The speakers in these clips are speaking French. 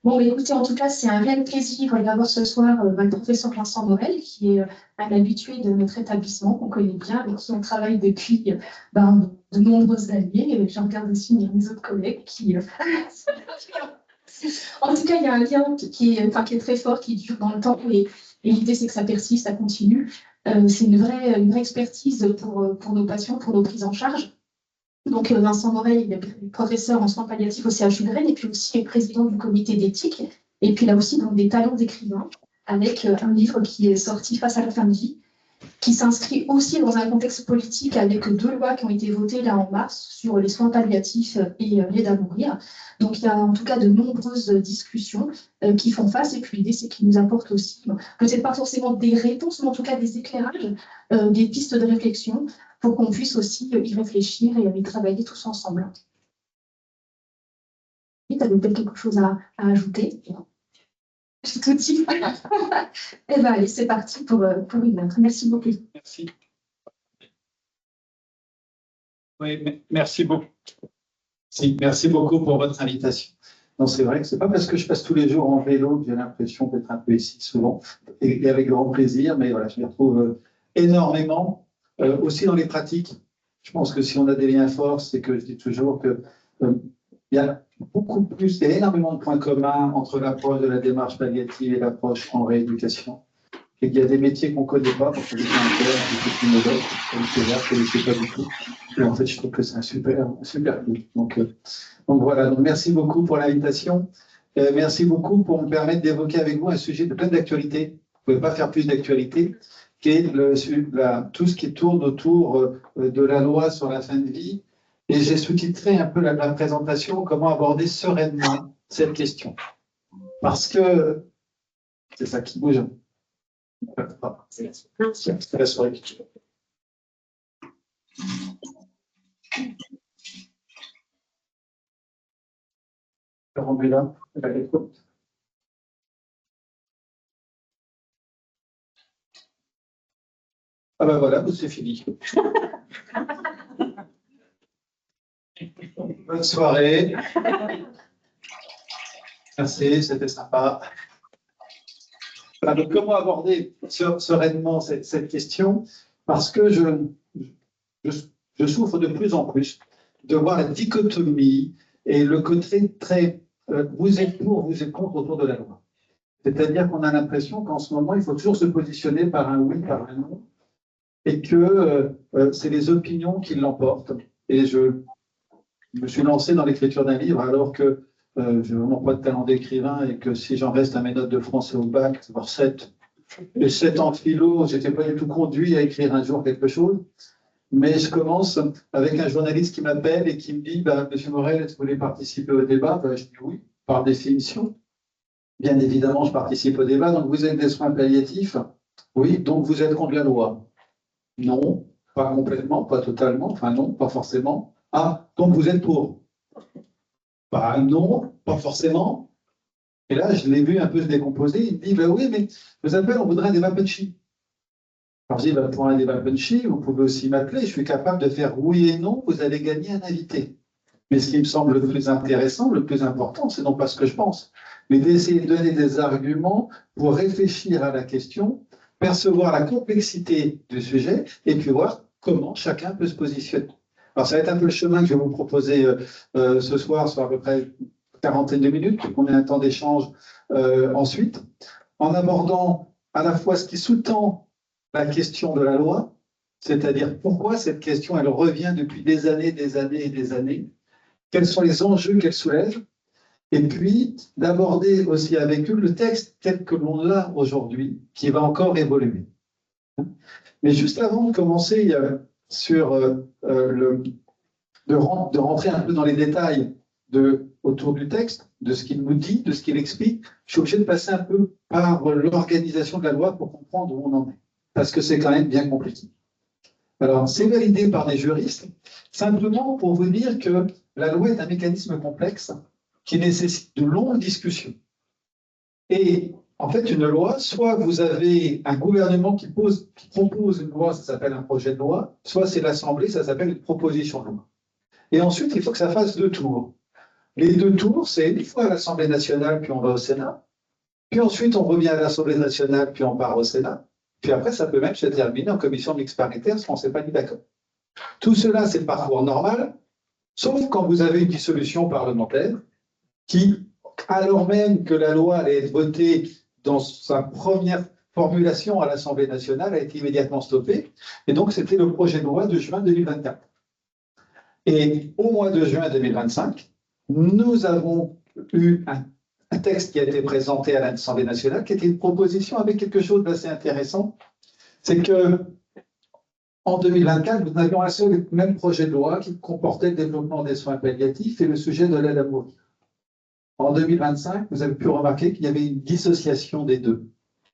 Bon, mais écoutez, en tout cas, c'est un réel plaisir d'avoir ce soir le professeur Vincent Morel, qui est un habitué de notre établissement, qu'on connaît bien, avec qui on travaille depuis de nombreuses années. Et j'en regarde aussi mes autres collègues qui... En tout cas, il y a un lien qui est très fort, qui dure dans le temps, et l'idée, c'est que ça persiste, ça continue. C'est une vraie expertise pour nos patients, pour nos prises en charge. Donc, Vincent Morel, il est professeur en soins palliatifs au CHU de Rennes, et puis aussi président du comité d'éthique. Et puis là aussi, donc, des talents d'écrivain, avec un livre qui est sorti Face à la fin de vie, qui s'inscrit aussi dans un contexte politique avec 2 lois qui ont été votées là en mars sur les soins palliatifs et l'aide à mourir. Donc, il y a en tout cas de nombreuses discussions qui font face. Et puis, l'idée, c'est qu'ils nous apportent aussi, peut-être pas forcément des réponses, mais en tout cas des éclairages, des pistes de réflexion pour qu'on puisse aussi y réfléchir et y travailler tous ensemble. Tu avais peut-être quelque chose à ajouter? Je tout dit. Eh bien, allez, c'est parti pour une heure. Merci beaucoup. Merci. Oui, merci beaucoup. Merci beaucoup pour votre invitation. Non, c'est vrai que c'est pas parce que je passe tous les jours en vélo que j'ai l'impression d'être un peu ici souvent, et avec grand plaisir, mais voilà, je m'y retrouve énormément, aussi dans les pratiques. Je pense que si on a des liens forts, c'est que je dis toujours que il y a beaucoup plus, il y a énormément de points communs entre l'approche de la démarche palliative et l'approche en rééducation. Et il y a des métiers qu'on ne connaît pas, parce que j'ai un père qui est plus modèle, je ne connaissais pas du tout. Et en fait, je trouve que c'est un super coup. Donc voilà, donc merci beaucoup pour l'invitation. Merci beaucoup pour me permettre d'évoquer avec vous un sujet de pleine d'actualité. Vous ne pouvez pas faire plus d'actualité, qui est tout ce qui tourne autour de la loi sur la fin de vie. Et j'ai sous-titré un peu la présentation, comment aborder sereinement cette question. Parce que c'est ça qui bouge. C'est la soirée. Là. Ah ben voilà, c'est fini. Bonne soirée. Merci, c'était sympa. Voilà, donc comment aborder sereinement cette question? Parce que je souffre de plus en plus de voir la dichotomie et le côté très vous êtes pour, vous êtes contre autour de la loi. C'est-à-dire qu'on a l'impression qu'en ce moment, il faut toujours se positionner par un oui, par un non, et que c'est les opinions qui l'emportent. Et je me suis lancé dans l'écriture d'un livre alors que je n'ai vraiment pas de talent d'écrivain et que si j'en reste à mes notes de français au bac, voire 7, et 7 en philo, je n'étais pas du tout conduit à écrire un jour quelque chose. Mais je commence avec un journaliste qui m'appelle et qui me dit Monsieur Morel, est-ce que vous voulez participer au débat? Je dis oui, par définition. Bien évidemment, je participe au débat. Donc, vous êtes des soins palliatifs? Oui, donc vous êtes contre la loi? Non, pas complètement, pas totalement. Enfin, non, pas forcément. Ah, donc vous êtes pour? Bah non, pas forcément. Et là, je l'ai vu un peu se décomposer. Il me dit oui, mais je vous appelle, on voudrait un débat punchy. Alors je dis, pour un débat punchy, vous pouvez aussi m'appeler, je suis capable de faire oui et non, vous allez gagner un invité. Mais ce qui me semble le plus intéressant, le plus important, c'est non pas ce que je pense, mais d'essayer de donner des arguments pour réfléchir à la question, percevoir la complexité du sujet, et puis voir comment chacun peut se positionner. Alors ça va être un peu le chemin que je vais vous proposer ce soir, sur à peu près 42 minutes, on ait un temps d'échange ensuite, en abordant à la fois ce qui sous-tend la question de la loi, c'est-à-dire pourquoi cette question, elle revient depuis des années et des années, quels sont les enjeux qu'elle soulève, et puis d'aborder aussi avec eux le texte tel que l'on l'a aujourd'hui, qui va encore évoluer. Mais juste avant de commencer de rentrer un peu dans les détails autour du texte, de ce qu'il nous dit, de ce qu'il explique, je suis obligé de passer un peu par l'organisation de la loi pour comprendre où on en est. Parce que c'est quand même bien compliqué. Alors, c'est validé par des juristes, simplement pour vous dire que la loi est un mécanisme complexe qui nécessite de longues discussions. Et en fait, une loi, soit vous avez un gouvernement qui propose une loi, ça s'appelle un projet de loi, soit c'est l'Assemblée, ça s'appelle une proposition de loi. Et ensuite, il faut que ça fasse 2 tours. Les deux tours, c'est une fois à l'Assemblée nationale, puis on va au Sénat. Puis ensuite, on revient à l'Assemblée nationale, puis on part au Sénat. Puis après, ça peut même se terminer en commission mixte paritaire, parce qu'on ne s'est pas mis d'accord. Tout cela, c'est le parcours normal, sauf quand vous avez une dissolution parlementaire qui, alors même que la loi allait être votée dans sa première formulation à l'Assemblée nationale, a été immédiatement stoppée. Et donc, c'était le projet de loi de juin 2024. Et au mois de juin 2025, nous avons eu un texte qui a été présenté à l'Assemblée nationale, qui était une proposition avec quelque chose d'assez intéressant. C'est que en 2024, nous avions un seul même projet de loi qui comportait le développement des soins palliatifs et le sujet de l'aide à mourir. En 2025, vous avez pu remarquer qu'il y avait une dissociation des deux.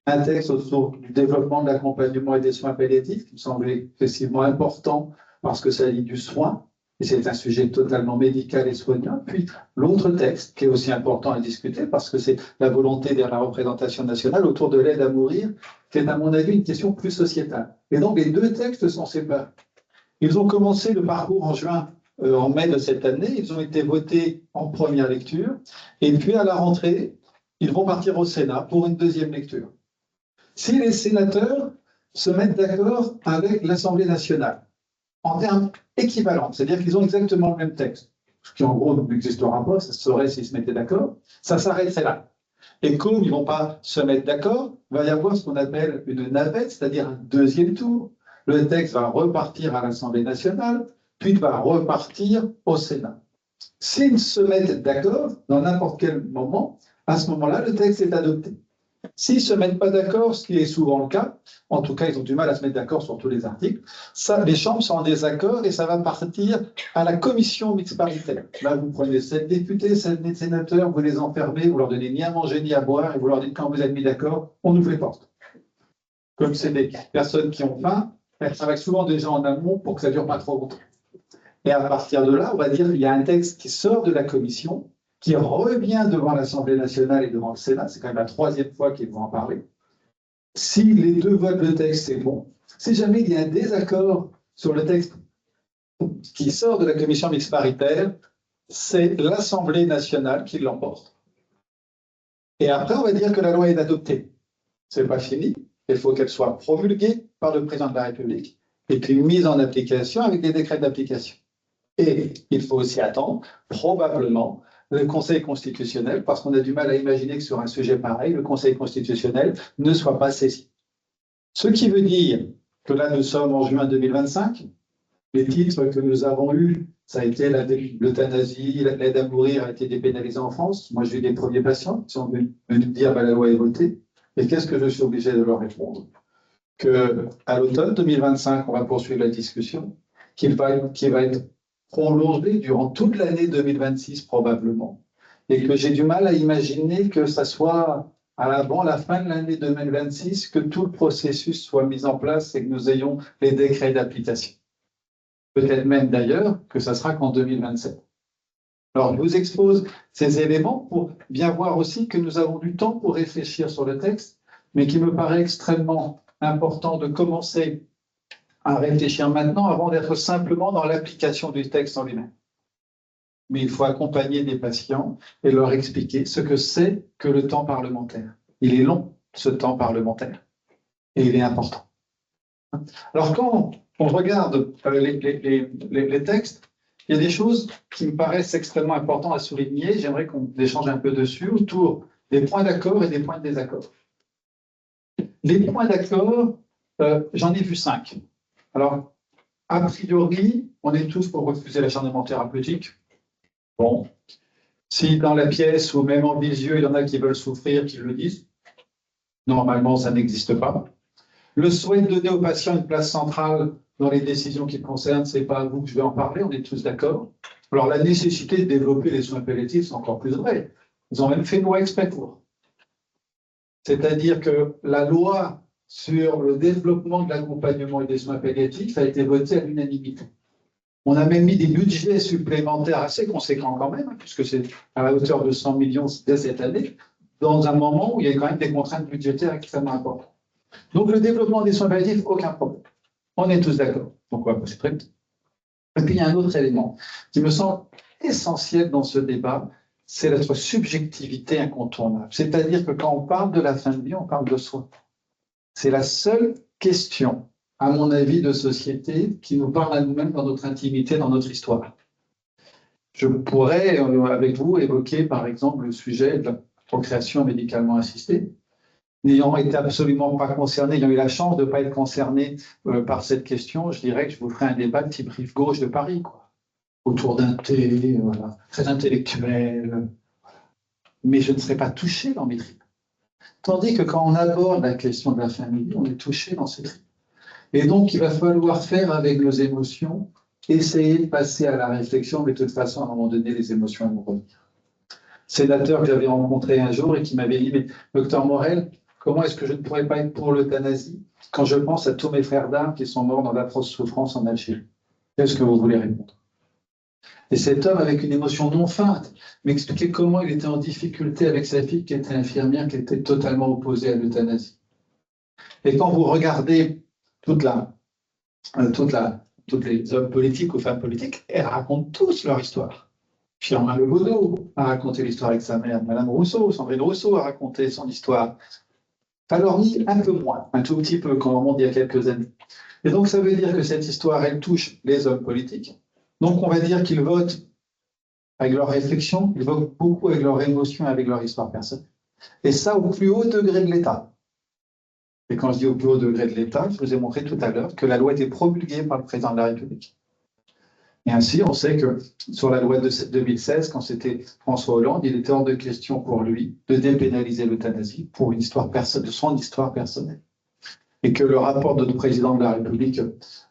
Un texte autour du développement de l'accompagnement et des soins palliatifs qui me semblait excessivement important parce que ça lie du soin, et c'est un sujet totalement médical et soignant. Puis l'autre texte qui est aussi important à discuter parce que c'est la volonté de la représentation nationale autour de l'aide à mourir, qui est à mon avis une question plus sociétale. Et donc les deux textes sont séparés. Ils ont commencé le parcours en mai de cette année, ils ont été votés en première lecture, et puis à la rentrée, ils vont partir au Sénat pour une deuxième lecture. Si les sénateurs se mettent d'accord avec l'Assemblée nationale, en termes équivalents, c'est-à-dire qu'ils ont exactement le même texte, ce qui en gros n'existera pas, ça se saurait s'ils se mettaient d'accord, ça s'arrêterait là. Et comme ils ne vont pas se mettre d'accord, il va y avoir ce qu'on appelle une navette, c'est-à-dire un deuxième tour. Le texte va repartir à l'Assemblée nationale, puis va repartir au Sénat. S'ils se mettent d'accord, dans n'importe quel moment, à ce moment-là, le texte est adopté. S'ils ne se mettent pas d'accord, ce qui est souvent le cas, en tout cas, ils ont du mal à se mettre d'accord sur tous les articles, ça, les chambres sont en désaccord et ça va partir à la commission mixte paritaire. Là, vous prenez 7 députés, 7 sénateurs, vous les enfermez, vous leur donnez ni à manger ni à boire et vous leur dites quand vous êtes mis d'accord, on ouvre les portes. Comme c'est des personnes qui ont faim, elles travaillent souvent déjà en amont pour que ça ne dure pas trop longtemps. Et à partir de là, on va dire qu'il y a un texte qui sort de la commission, qui revient devant l'Assemblée nationale et devant le Sénat, c'est quand même la 3e fois qu'ils vont en parler. Si les deux votent le texte, c'est bon. Si jamais il y a un désaccord sur le texte qui sort de la commission mixte paritaire, c'est l'Assemblée nationale qui l'emporte. Et après, on va dire que la loi est adoptée. Ce n'est pas fini. Il faut qu'elle soit promulguée par le président de la République et puis mise en application avec des décrets d'application. Et il faut aussi attendre, probablement, le Conseil constitutionnel, parce qu'on a du mal à imaginer que sur un sujet pareil, le Conseil constitutionnel ne soit pas saisi. Ce qui veut dire que là, nous sommes en juin 2025. Les titres que nous avons eus, ça a été l'euthanasie, l'aide à mourir a été dépénalisée en France. Moi, j'ai eu des premiers patients qui sont venus me dire la loi est votée. Et qu'est-ce que je suis obligé de leur répondre? Qu'à l'automne 2025, on va poursuivre la discussion, qu'il va être prolongé durant toute l'année 2026 probablement, et que j'ai du mal à imaginer que ça soit avant la fin de l'année 2026 que tout le processus soit mis en place et que nous ayons les décrets d'application. Peut-être même d'ailleurs que ça sera qu'en 2027. Alors, je vous expose ces éléments pour bien voir aussi que nous avons du temps pour réfléchir sur le texte, mais qu'il me paraît extrêmement important de commencer à réfléchir maintenant avant d'être simplement dans l'application du texte en lui-même. Mais il faut accompagner des patients et leur expliquer ce que c'est que le temps parlementaire. Il est long, ce temps parlementaire, et il est important. Alors, quand on regarde les textes, il y a des choses qui me paraissent extrêmement importantes à souligner. J'aimerais qu'on échange un peu dessus autour des points d'accord et des points de désaccord. Les points d'accord, j'en ai vu 5. Alors, a priori, on est tous pour refuser l'acharnement thérapeutique. Bon, si dans la pièce ou même en visio, il y en a qui veulent souffrir, qu'ils le disent. Normalement, ça n'existe pas. Le souhait de donner aux patients une place centrale dans les décisions qui concernent, ce n'est pas à vous que je vais en parler, on est tous d'accord. Alors, la nécessité de développer les soins palliatifs, c'est encore plus vrai. Ils ont même fait une loi exprès pour. C'est-à-dire que la loi sur le développement de l'accompagnement et des soins palliatifs a été votée à l'unanimité. On a même mis des budgets supplémentaires assez conséquents quand même, puisque c'est à la hauteur de 100 millions dès cette année, dans un moment où il y a quand même des contraintes budgétaires extrêmement importantes. Donc le développement des soins palliatifs, aucun problème. On est tous d'accord. Donc on va passer très vite. Et puis il y a un autre élément qui me semble essentiel dans ce débat, c'est notre subjectivité incontournable. C'est-à-dire que quand on parle de la fin de vie, on parle de soi. C'est la seule question, à mon avis, de société qui nous parle à nous-mêmes dans notre intimité, dans notre histoire. Je pourrais, avec vous, évoquer, par exemple, le sujet de la procréation médicalement assistée. N'ayant été absolument pas concerné, ayant eu la chance de ne pas être concerné par cette question, je dirais que je vous ferai un débat de type rive gauche de Paris, quoi, autour d'un thé, voilà, très intellectuel. Mais je ne serai pas touché dans mes tripes. Tandis que quand on aborde la question de la famille, on est touché dans ses tripes. Et donc, il va falloir faire avec nos émotions, essayer de passer à la réflexion, mais de toute façon, à un moment donné, les émotions vont revenir. Sénateur que j'avais rencontré un jour et qui m'avait dit, mais docteur Morel, comment est-ce que je ne pourrais pas être pour l'euthanasie quand je pense à tous mes frères d'armes qui sont morts dans d'atroces souffrances en Algérie? Qu'est-ce que vous voulez répondre? Et cet homme, avec une émotion non feinte, m'expliquait comment il était en difficulté avec sa fille qui était infirmière, qui était totalement opposée à l'euthanasie. Et quand vous regardez tous les hommes politiques ou femmes politiques, elles racontent tous leur histoire. Firmin Lebaudot a raconté l'histoire avec sa mère, Madame Rousseau, Sandrine Rousseau a raconté son histoire. Falorni, un peu moins, un tout petit peu, quand on remonte il y a quelques années. Et donc, ça veut dire que cette histoire, elle touche les hommes politiques. Donc, on va dire qu'ils votent avec leur réflexion, ils votent beaucoup avec leur émotion, avec leur histoire personnelle. Et ça, au plus haut degré de l'État. Et quand je dis au plus haut degré de l'État, je vous ai montré tout à l'heure que la loi était promulguée par le président de la République. Et ainsi, on sait que sur la loi de 2016, quand c'était François Hollande, il était hors de question pour lui de dépénaliser l'euthanasie pour une histoire de son histoire personnelle. Et que le rapport de notre président de la République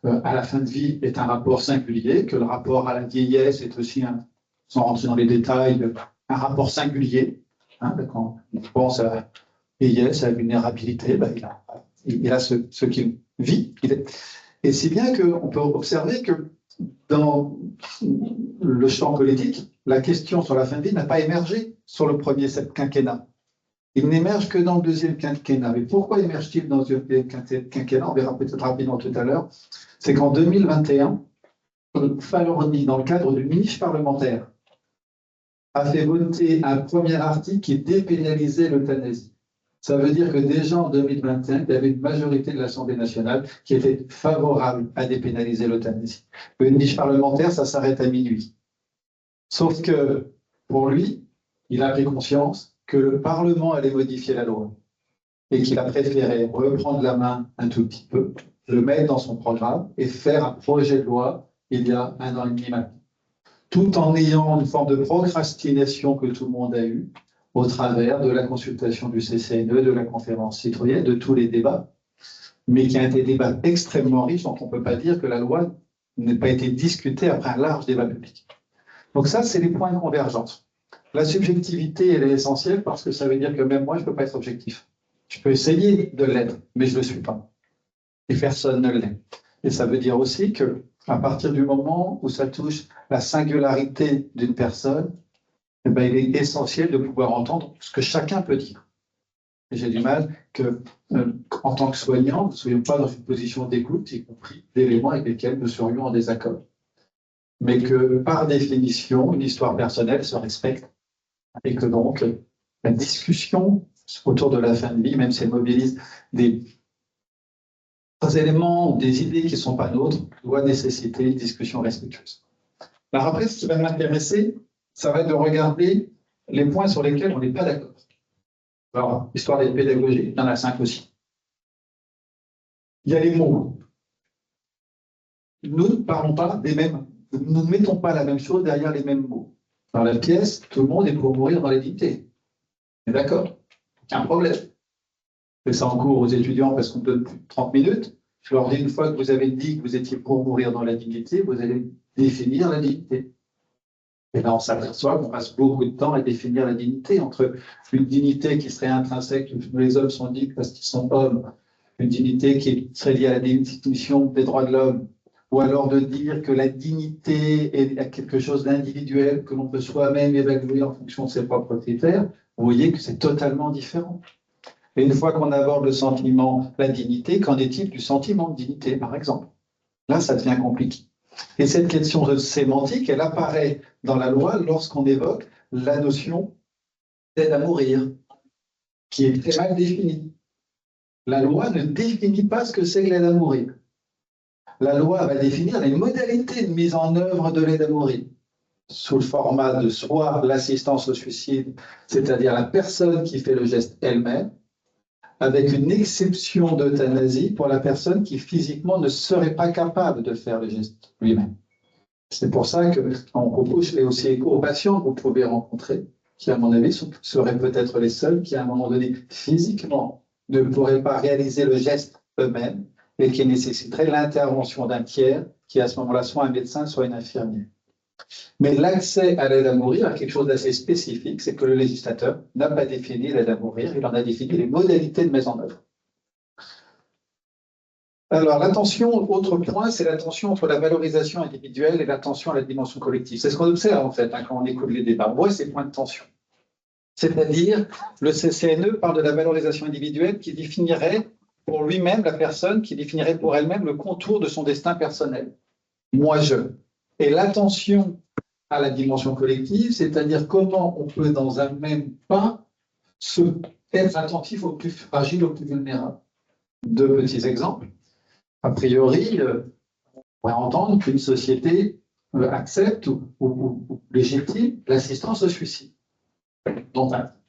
à la fin de vie est un rapport singulier, que le rapport à la vieillesse est aussi, sans rentrer dans les détails, un rapport singulier. Hein, quand on pense à la vieillesse, à la vulnérabilité, ben, il a ce qu'il vit. Et si bien qu'on peut observer que dans le champ politique, la question sur la fin de vie n'a pas émergé sur le premier quinquennat. Il n'émerge que dans le deuxième quinquennat. Mais pourquoi émerge-t-il dans le deuxième quinquennat? On verra peut-être rapidement tout à l'heure. C'est qu'en 2021, Falorni, dans le cadre d'une niche parlementaire, a fait voter un premier article qui dépénalisait l'euthanasie. Ça veut dire que déjà en 2021, il y avait une majorité de l'Assemblée nationale qui était favorable à dépénaliser l'euthanasie. Une niche parlementaire, ça s'arrête à minuit. Sauf que, pour lui, il a pris conscience que le Parlement allait modifier la loi et qu'il a préféré reprendre la main un tout petit peu, le mettre dans son programme et faire un projet de loi il y a 1 an et demi maintenant. Tout en ayant une forme de procrastination que tout le monde a eue, au travers de la consultation du CCNE, de la conférence citoyenne, de tous les débats, mais qui a été des débats extrêmement riches, donc on ne peut pas dire que la loi n'ait pas été discutée après un large débat public. Donc ça, c'est les points de convergence. La subjectivité, elle est essentielle parce que ça veut dire que même moi, je ne peux pas être objectif. Je peux essayer de l'être, mais je ne le suis pas. Et personne ne l'est. Et ça veut dire aussi qu'à partir du moment où ça touche la singularité d'une personne, eh bien, il est essentiel de pouvoir entendre ce que chacun peut dire. Et j'ai du mal que, en tant que soignant, nous ne soyons pas dans une position d'écoute, y compris d'éléments avec lesquels nous serions en désaccord. Mais que, par définition, une histoire personnelle se respecte et que donc la discussion autour de la fin de vie, même si elle mobilise des éléments ou des idées qui ne sont pas nôtres, doit nécessiter une discussion respectueuse. Alors après, ce qui va m'intéresser, ça va être de regarder les points sur lesquels on n'est pas d'accord. Alors, histoire d'être pédagogique, il y en a 5 aussi. Il y a les mots. Nous ne parlons pas des mêmes, nous ne mettons pas la même chose derrière les mêmes mots. Dans la pièce, tout le monde est pour mourir dans la dignité. On est d'accord? Aucun problème. Je fais ça en cours aux étudiants parce qu'on me donne plus de 30 minutes. Je leur dis, une fois que vous avez dit que vous étiez pour mourir dans la dignité, vous allez définir la dignité. Et là, on s'aperçoit qu'on passe beaucoup de temps à définir la dignité, entre une dignité qui serait intrinsèque, les hommes sont dignes parce qu'ils sont hommes, une dignité qui serait liée à la définition des droits de l'homme, ou alors de dire que la dignité est quelque chose d'individuel, que l'on peut soi-même évaluer en fonction de ses propres critères. Vous voyez que c'est totalement différent. Et une fois qu'on aborde le sentiment, la dignité, qu'en est-il du sentiment de dignité, par exemple? Là, ça devient compliqué. Et cette question de sémantique, elle apparaît dans la loi lorsqu'on évoque la notion d'aide à mourir, qui est très mal définie. La loi ne définit pas ce que c'est que l'aide à mourir. La loi va définir les modalités de mise en œuvre de l'aide à mourir, sous le format de soit l'assistance au suicide, c'est-à-dire la personne qui fait le geste elle-même, avec une exception d'euthanasie pour la personne qui physiquement ne serait pas capable de faire le geste lui-même. C'est pour ça qu'on propose aussi écho aux patients que vous pouvez rencontrer, qui, à mon avis, seraient peut-être les seuls qui, à un moment donné, physiquement, ne pourraient pas réaliser le geste eux-mêmes et qui nécessiteraient l'intervention d'un tiers, qui à ce moment-là, soit un médecin, soit une infirmière. Mais l'accès à l'aide à mourir a quelque chose d'assez spécifique, c'est que le législateur n'a pas défini l'aide à mourir, il en a défini les modalités de mise en œuvre. Alors, l'attention, autre point, c'est l'attention entre la valorisation individuelle et l'attention à la dimension collective. C'est ce qu'on observe, en fait, quand on écoute les débats. Moi, c'est point de tension. C'est-à-dire, le CCNE parle de la valorisation individuelle qui définirait pour lui-même la personne, qui définirait pour elle-même le contour de son destin personnel. Moi, je. Et l'attention à la dimension collective, c'est-à-dire comment on peut, dans un même pas, être attentif aux plus fragiles, aux plus vulnérables. Deux petits exemples. A priori, on pourrait entendre qu'une société accepte ou légitime l'assistance au suicide.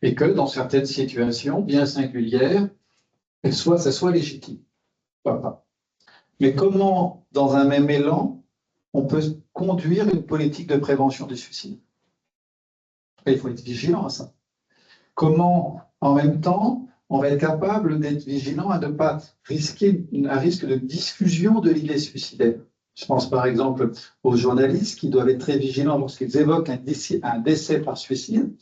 Et que dans certaines situations bien singulières, ça soit légitime. Pas. Mais comment, dans un même élan, on peut conduire une politique de prévention du suicide? Et il faut être vigilant à ça. Comment, en même temps, on va être capable d'être vigilant à ne pas risquer un risque de diffusion de l'idée suicidaire. Je pense par exemple aux journalistes qui doivent être très vigilants lorsqu'ils évoquent un décès par suicide,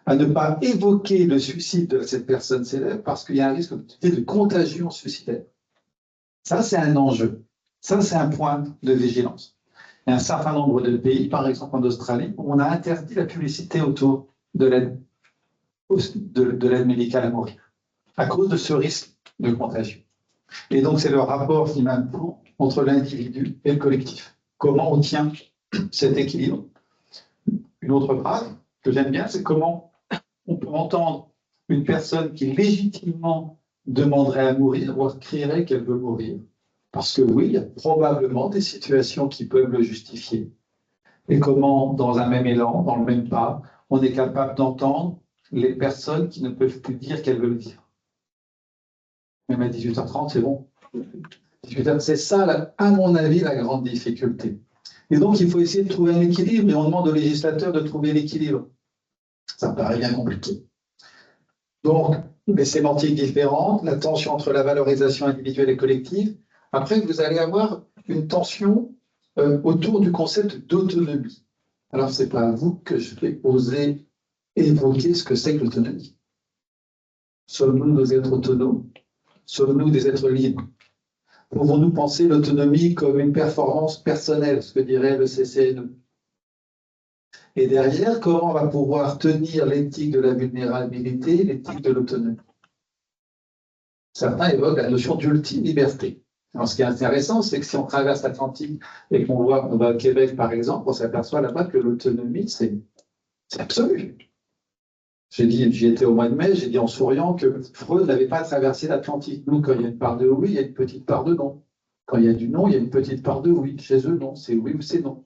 à ne pas évoquer le suicide de cette personne célèbre parce qu'il y a un risque de contagion suicidaire. Ça, c'est un enjeu. Ça, c'est un point de vigilance. Il y a un certain nombre de pays, par exemple en Australie, où on a interdit la publicité autour de l'aide médicale à mourir, à cause de ce risque de contagion. Et donc, c'est le rapport finalement entre l'individu et le collectif. Comment on tient cet équilibre? Une autre phrase que j'aime bien, c'est comment on peut entendre une personne qui légitimement demanderait à mourir, voire crierait qu'elle veut mourir. Parce que oui, il y a probablement des situations qui peuvent le justifier. Et comment, dans un même élan, dans le même pas, on est capable d'entendre les personnes qui ne peuvent plus dire qu'elles veulent vivre. Même à 18h30, c'est bon. 18h, c'est ça, à mon avis, la grande difficulté. Et donc, il faut essayer de trouver un équilibre, et on demande aux législateurs de trouver l'équilibre. Ça me paraît bien compliqué. Donc, les sémantiques différentes, la tension entre la valorisation individuelle et collective. Après, vous allez avoir une tension autour du concept d'autonomie. Alors, ce n'est pas à vous que je vais oser évoquer ce que c'est que l'autonomie. Sommes-nous des êtres autonomes? Sommes-nous des êtres libres? Pouvons-nous penser l'autonomie comme une performance personnelle, ce que dirait le CCNE? Et derrière, comment on va pouvoir tenir l'éthique de la vulnérabilité, l'éthique de l'autonomie? Certains évoquent la notion d'ultime liberté. Alors, ce qui est intéressant, c'est que si on traverse l'Atlantique et qu'on va au Québec, par exemple, on s'aperçoit là-bas que l'autonomie, c'est absolu. J'y étais au mois de mai, j'ai dit en souriant que Freud n'avait pas traversé l'Atlantique. Nous, quand il y a une part de oui, il y a une petite part de non. Quand il y a du non, il y a une petite part de oui. Chez eux, non, c'est oui ou c'est non.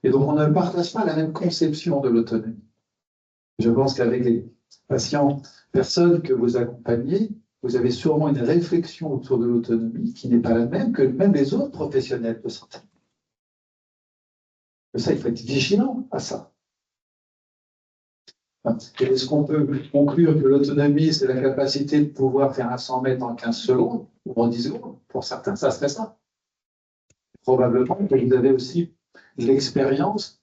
Et donc, on ne partage pas la même conception de l'autonomie. Je pense qu'avec les patients, personnes que vous accompagnez, vous avez sûrement une réflexion autour de l'autonomie qui n'est pas la même que même les autres professionnels de santé. Et ça, il faut être vigilant à ça. Est-ce qu'on peut conclure que l'autonomie, c'est la capacité de pouvoir faire un 100 mètres en 15 secondes ou en 10 secondes? Pour certains, ça serait ça. Probablement que vous avez aussi l'expérience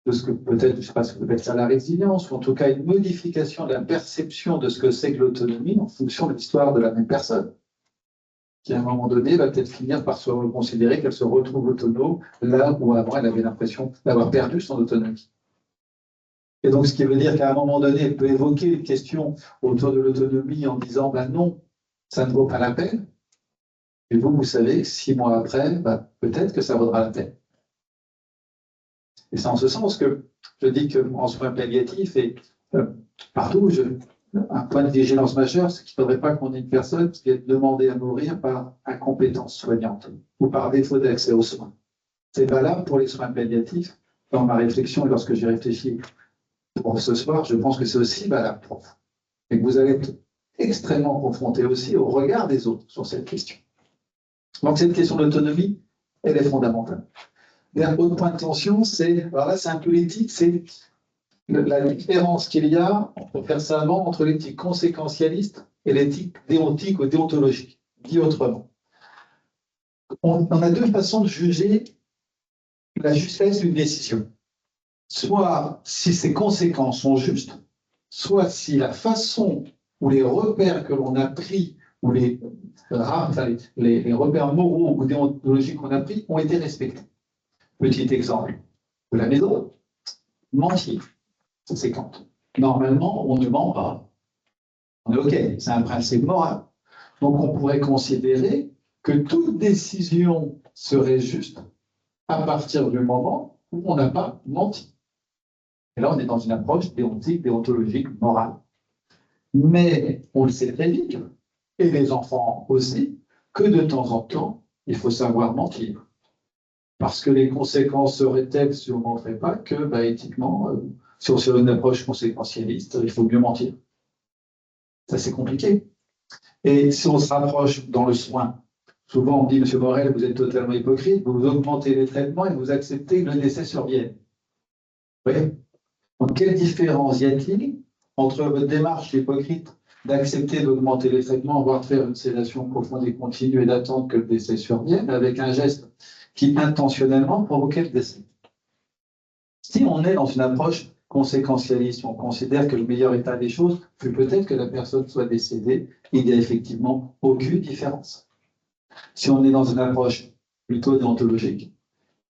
de ce que peut-être, je ne sais pas ce que peut être ça, la résilience, ou en tout cas une modification de la perception de ce que c'est que l'autonomie en fonction de l'histoire de la même personne, qui à un moment donné va peut-être finir par se considérer qu'elle se retrouve autonome là où avant elle avait l'impression d'avoir perdu son autonomie. Et donc, ce qui veut dire qu'à un moment donné, elle peut évoquer une question autour de l'autonomie en disant ben non, ça ne vaut pas la peine. Et vous savez, 6 mois après, ben, peut-être que ça vaudra la peine. Et c'est en ce sens que je dis qu'en soins palliatifs et partout, un point de vigilance majeur, c'est qu'il ne faudrait pas qu'on ait une personne qui vienne demander à mourir par incompétence soignante ou par défaut d'accès aux soins. C'est valable pour les soins palliatifs. Dans ma réflexion et lorsque j'ai réfléchi pour ce soir, je pense que c'est aussi valable pour vous. Et que vous allez être extrêmement confronté aussi au regard des autres sur cette question. Donc cette question d'autonomie, elle est fondamentale. Et un autre point de tension, alors là c'est un peu l'éthique, c'est la différence qu'il y a, pour faire ça avant, entre l'éthique conséquentialiste et l'éthique déontique ou déontologique. Dit autrement. On a deux façons de juger la justesse d'une décision. Soit si ses conséquences sont justes, soit si la façon ou les repères que l'on a pris, ou les repères moraux ou déontologiques qu'on a pris ont été respectés. Petit exemple de la maison, mentir, c'est quand normalement on ne ment pas. On est OK, c'est un principe moral. Donc on pourrait considérer que toute décision serait juste à partir du moment où on n'a pas menti. Et là, on est dans une approche déontique, déontologique, morale. Mais on le sait très vite, et les enfants aussi, que de temps en temps, il faut savoir mentir. Parce que les conséquences seraient telles si on ne montrait pas que, éthiquement, si on sur une approche conséquentialiste, il faut mieux mentir. Ça, c'est compliqué. Et si on se rapproche dans le soin, souvent on dit, M. Morel, vous êtes totalement hypocrite, vous augmentez les traitements et vous acceptez que le décès survienne. Vous voyez ? Donc, quelle différence y a-t-il entre votre démarche hypocrite d'accepter d'augmenter les traitements, voire de faire une sédation profonde et continue et d'attendre que le décès survienne, avec un geste qui intentionnellement provoquait le décès? Si on est dans une approche conséquentialiste, on considère que le meilleur état des choses fut peut-être que la personne soit décédée, il n'y a effectivement aucune différence. Si on est dans une approche plutôt déontologique,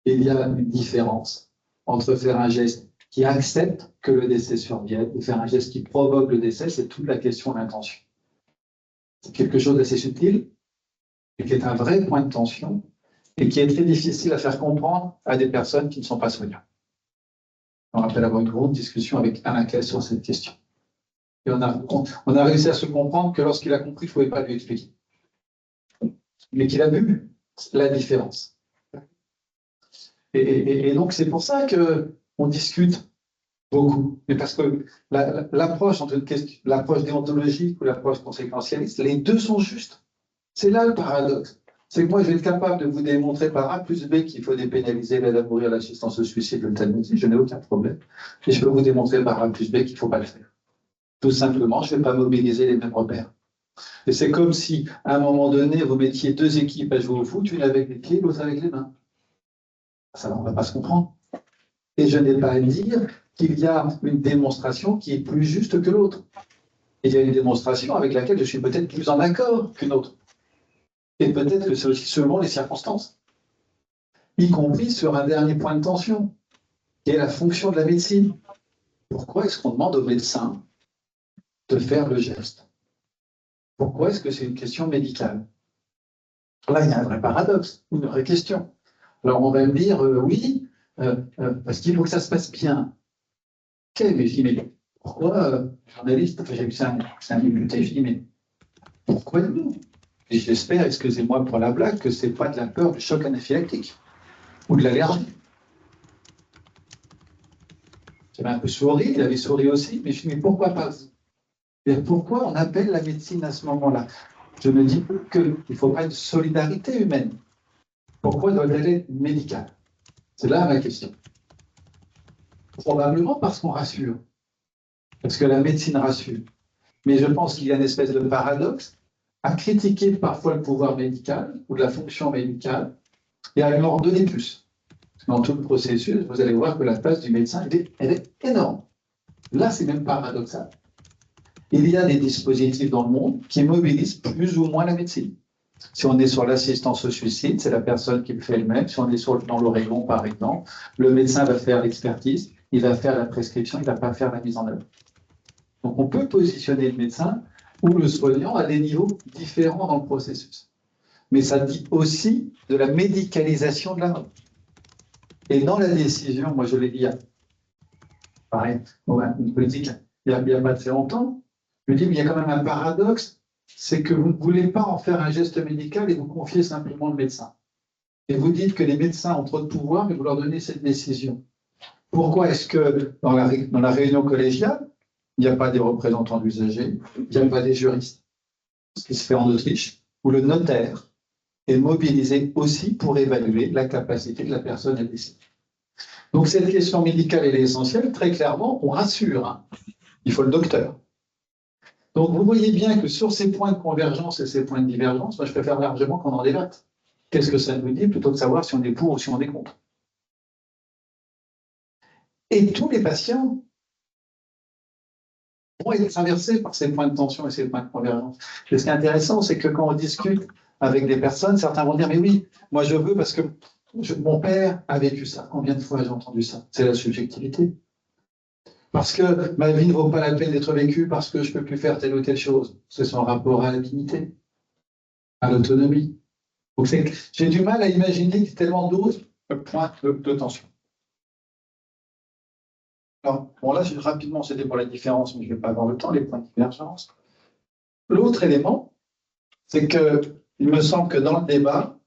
il y a une différence entre faire un geste qui accepte que le décès survienne et faire un geste qui provoque le décès, c'est toute la question de l'intention. C'est quelque chose d'assez subtil et qui est un vrai point de tension et qui est très difficile à faire comprendre à des personnes qui ne sont pas soignants. On rappelle avoir une grande discussion avec Alain Kess sur cette question. Et on a réussi à se comprendre que lorsqu'il a compris, je ne pouvais pas lui expliquer. Mais qu'il a vu la différence. Et donc, c'est pour ça qu'on discute beaucoup. Mais parce que l'approche déontologique ou l'approche conséquentialiste, les deux sont justes. C'est là le paradoxe. C'est que moi, je vais être capable de vous démontrer par A plus B qu'il faut dépénaliser l'aide à mourir, l'assistance au suicide, l'euthanasie, je n'ai aucun problème. Et je peux vous démontrer par A plus B qu'il ne faut pas le faire. Tout simplement, je ne vais pas mobiliser les mêmes repères. Et c'est comme si, à un moment donné, vous mettiez deux équipes à jouer au foot, une avec les pieds, l'autre avec les mains. Ça, on ne va pas se comprendre. Et je n'ai pas à dire qu'il y a une démonstration qui est plus juste que l'autre. Il y a une démonstration avec laquelle je suis peut-être plus en accord qu'une autre. Et peut-être que c'est aussi selon les circonstances. Y compris sur un dernier point de tension, qui est la fonction de la médecine. Pourquoi est-ce qu'on demande aux médecins de faire le geste? Pourquoi est-ce que c'est une question médicale? Là, il y a un vrai paradoxe, une vraie question. Alors, on va me dire, oui, parce qu'il faut que ça se passe bien. Ok, mais je dis, mais pourquoi, journaliste, enfin, j'ai vu ça, c'est un député, je dis, mais pourquoi nous? Et j'espère, excusez-moi pour la blague, que ce n'est pas de la peur du choc anaphylactique ou de l'allergie. J'avais un peu souri, il avait souri aussi, mais je dis, mais pourquoi pas? Et pourquoi on appelle la médecine à ce moment-là? Je me dis qu'il ne faut pas une solidarité humaine. Pourquoi doit-elle être médicale? C'est là ma question. Probablement parce qu'on rassure. Parce que la médecine rassure. Mais je pense qu'il y a une espèce de paradoxe à critiquer parfois le pouvoir médical ou la fonction médicale et à lui en donner plus. Dans tout le processus, vous allez voir que la place du médecin, elle est énorme. Là, c'est même paradoxal. Il y a des dispositifs dans le monde qui mobilisent plus ou moins la médecine. Si on est sur l'assistance au suicide, c'est la personne qui le fait elle-même. Si on est dans l'Oregon, par exemple, le médecin va faire l'expertise, il va faire la prescription, il ne va pas faire la mise en œuvre. Donc on peut positionner le médecin ou le soignant à des niveaux différents dans le processus. Mais ça dit aussi de la médicalisation de la mort. Et dans la décision, moi je l'ai dit, pareil, une politique, il n'y a pas très longtemps, je me dis, mais il y a quand même un paradoxe, c'est que vous ne voulez pas en faire un geste médical et vous confiez simplement le médecin. Et vous dites que les médecins ont trop de pouvoir et vous leur donnez cette décision. Pourquoi est-ce que dans la réunion collégiale, il n'y a pas des représentants d'usagers, il n'y a pas des juristes? Ce qui se fait en Autriche, où le notaire est mobilisé aussi pour évaluer la capacité de la personne à décider. Donc cette question médicale, elle est essentielle. Très clairement, on rassure. Hein. Il faut le docteur. Donc vous voyez bien que sur ces points de convergence et ces points de divergence, moi je préfère largement qu'on en débatte. Qu'est-ce que ça nous dit plutôt que de savoir si on est pour ou si on est contre. Et tous les patients vont être traversés par ces points de tension et ces points de convergence. Et ce qui est intéressant, c'est que quand on discute avec des personnes, certains vont dire, mais oui, moi je veux parce que mon père a vécu ça. Combien de fois j'ai entendu ça? C'est la subjectivité. Parce que ma vie ne vaut pas la peine d'être vécue parce que je ne peux plus faire telle ou telle chose. C'est son rapport à la dignité, à l'autonomie. Donc j'ai du mal à imaginer qu'il y ait tellement d'autres points de tension. Alors, bon là, rapidement, c'était pour la différence, mais je ne vais pas avoir le temps, les points de divergence. L'autre élément, c'est qu'il me semble que dans le débat,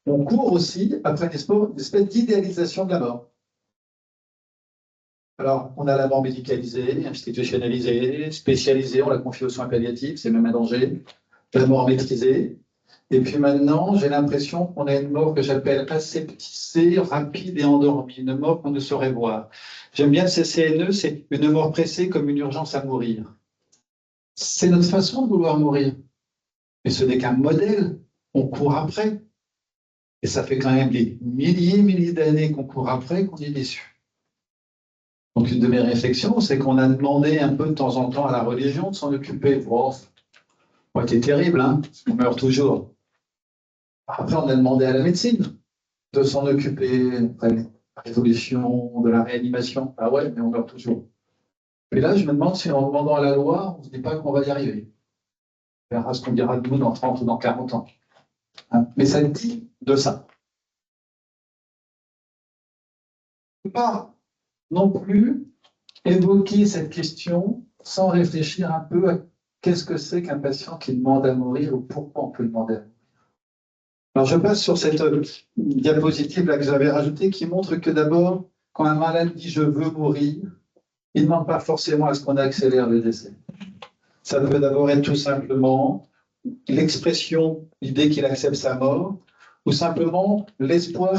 on court aussi après une espèce d'idéalisation de la mort. Alors, on a la mort médicalisée, institutionnalisée, spécialisée, on la confie aux soins palliatifs, c'est même un danger. La mort maîtrisée. Et puis maintenant, j'ai l'impression qu'on a une mort que j'appelle aseptisée, rapide et endormie, une mort qu'on ne saurait voir. J'aime bien le CCNE, c'est une mort pressée comme une urgence à mourir. C'est notre façon de vouloir mourir. Mais ce n'est qu'un modèle, on court après. Et ça fait quand même des milliers d'années qu'on court après qu'on est déçu. Donc une de mes réflexions, c'est qu'on a demandé un peu de temps en temps à la religion de s'en occuper. Bon, c'est terrible, hein, on meurt toujours. Après, on a demandé à la médecine de s'en occuper, après la révolution de la réanimation. Ah ouais, mais on meurt toujours. Et là, je me demande si en demandant à la loi, on ne se dit pas qu'on va y arriver. On verra ce qu'on dira de nous dans 30 ou dans 40 ans. Hein, mais ça dit de ça. On ne peut pas non plus évoquer cette question sans réfléchir un peu à qu'est-ce que c'est qu'un patient qui demande à mourir ou pourquoi on peut demander à mourir. Alors, je passe sur cette diapositive là que j'avais rajoutée qui montre que d'abord, quand un malade dit « je veux mourir », il ne demande pas forcément à ce qu'on accélère le décès. Ça peut d'abord être tout simplement l'expression, l'idée qu'il accepte sa mort, ou simplement l'espoir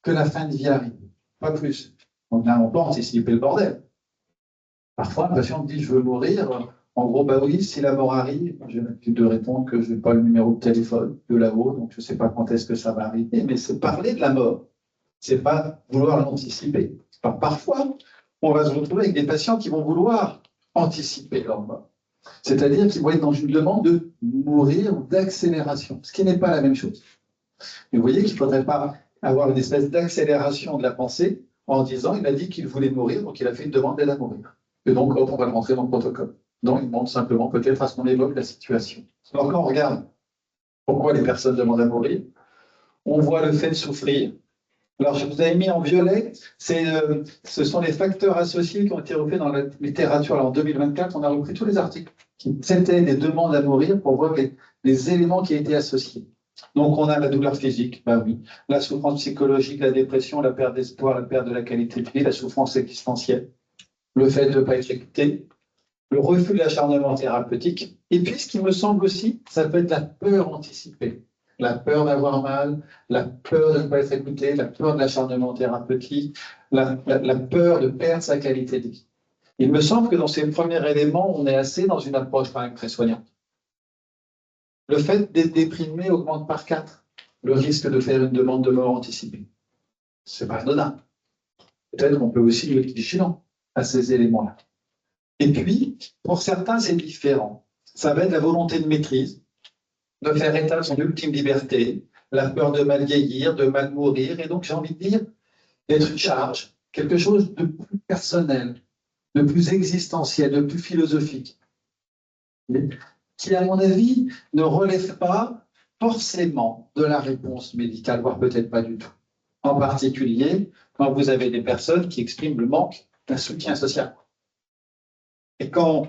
que la fin de vie arrive. Pas plus. On peut anticiper le bordel. Parfois, un patient dit « je veux mourir ». En gros, bah oui, si la mort arrive, j'ai l'habitude de répondre que je n'ai pas le numéro de téléphone de là-haut, donc je ne sais pas quand est-ce que ça va arriver, mais c'est parler de la mort, c'est pas vouloir l'anticiper. Parfois, on va se retrouver avec des patients qui vont vouloir anticiper leur mort, c'est-à-dire qu'ils vont être dans une demande de mourir ou d'accélération, ce qui n'est pas la même chose. Mais vous voyez qu'il ne faudrait pas avoir une espèce d'accélération de la pensée en disant il a dit qu'il voulait mourir, donc il a fait une demande d'aide à mourir. Et donc, on va le rentrer dans le protocole. Non, il demande simplement peut-être à ce qu'on évoque la situation. Alors quand on regarde pourquoi les personnes demandent à mourir, on voit le fait de souffrir. Alors je vous avais mis en violet, ce sont les facteurs associés qui ont été repris dans la littérature. Alors en 2024, on a repris tous les articles qui traitaient des demandes à mourir pour voir les éléments qui étaient associés. Donc on a la douleur physique, bah oui, la souffrance psychologique, la dépression, la perte d'espoir, la perte de la qualité de vie, la souffrance existentielle, le fait de ne pas être écouté, le refus de l'acharnement thérapeutique. Et puis, ce qui me semble aussi, ça peut être la peur anticipée. La peur d'avoir mal, la peur de ne pas être écouté, la peur de l'acharnement thérapeutique, la peur de perdre sa qualité de vie. Il me semble que dans ces premiers éléments, on est assez dans une approche quand même très soignante. Le fait d'être déprimé augmente par 4 le risque de faire une demande de mort anticipée. C'est pas anodin. Peut-être qu'on peut aussi être vigilant à ces éléments-là. Et puis, pour certains, c'est différent. Ça va être la volonté de maîtrise, de faire état de son ultime liberté, la peur de mal vieillir, de mal mourir, et donc j'ai envie de dire d'être une charge, quelque chose de plus personnel, de plus existentiel, de plus philosophique, qui, à mon avis, ne relève pas forcément de la réponse médicale, voire peut-être pas du tout. en particulier quand vous avez des personnes qui expriment le manque d'un soutien social. Et quand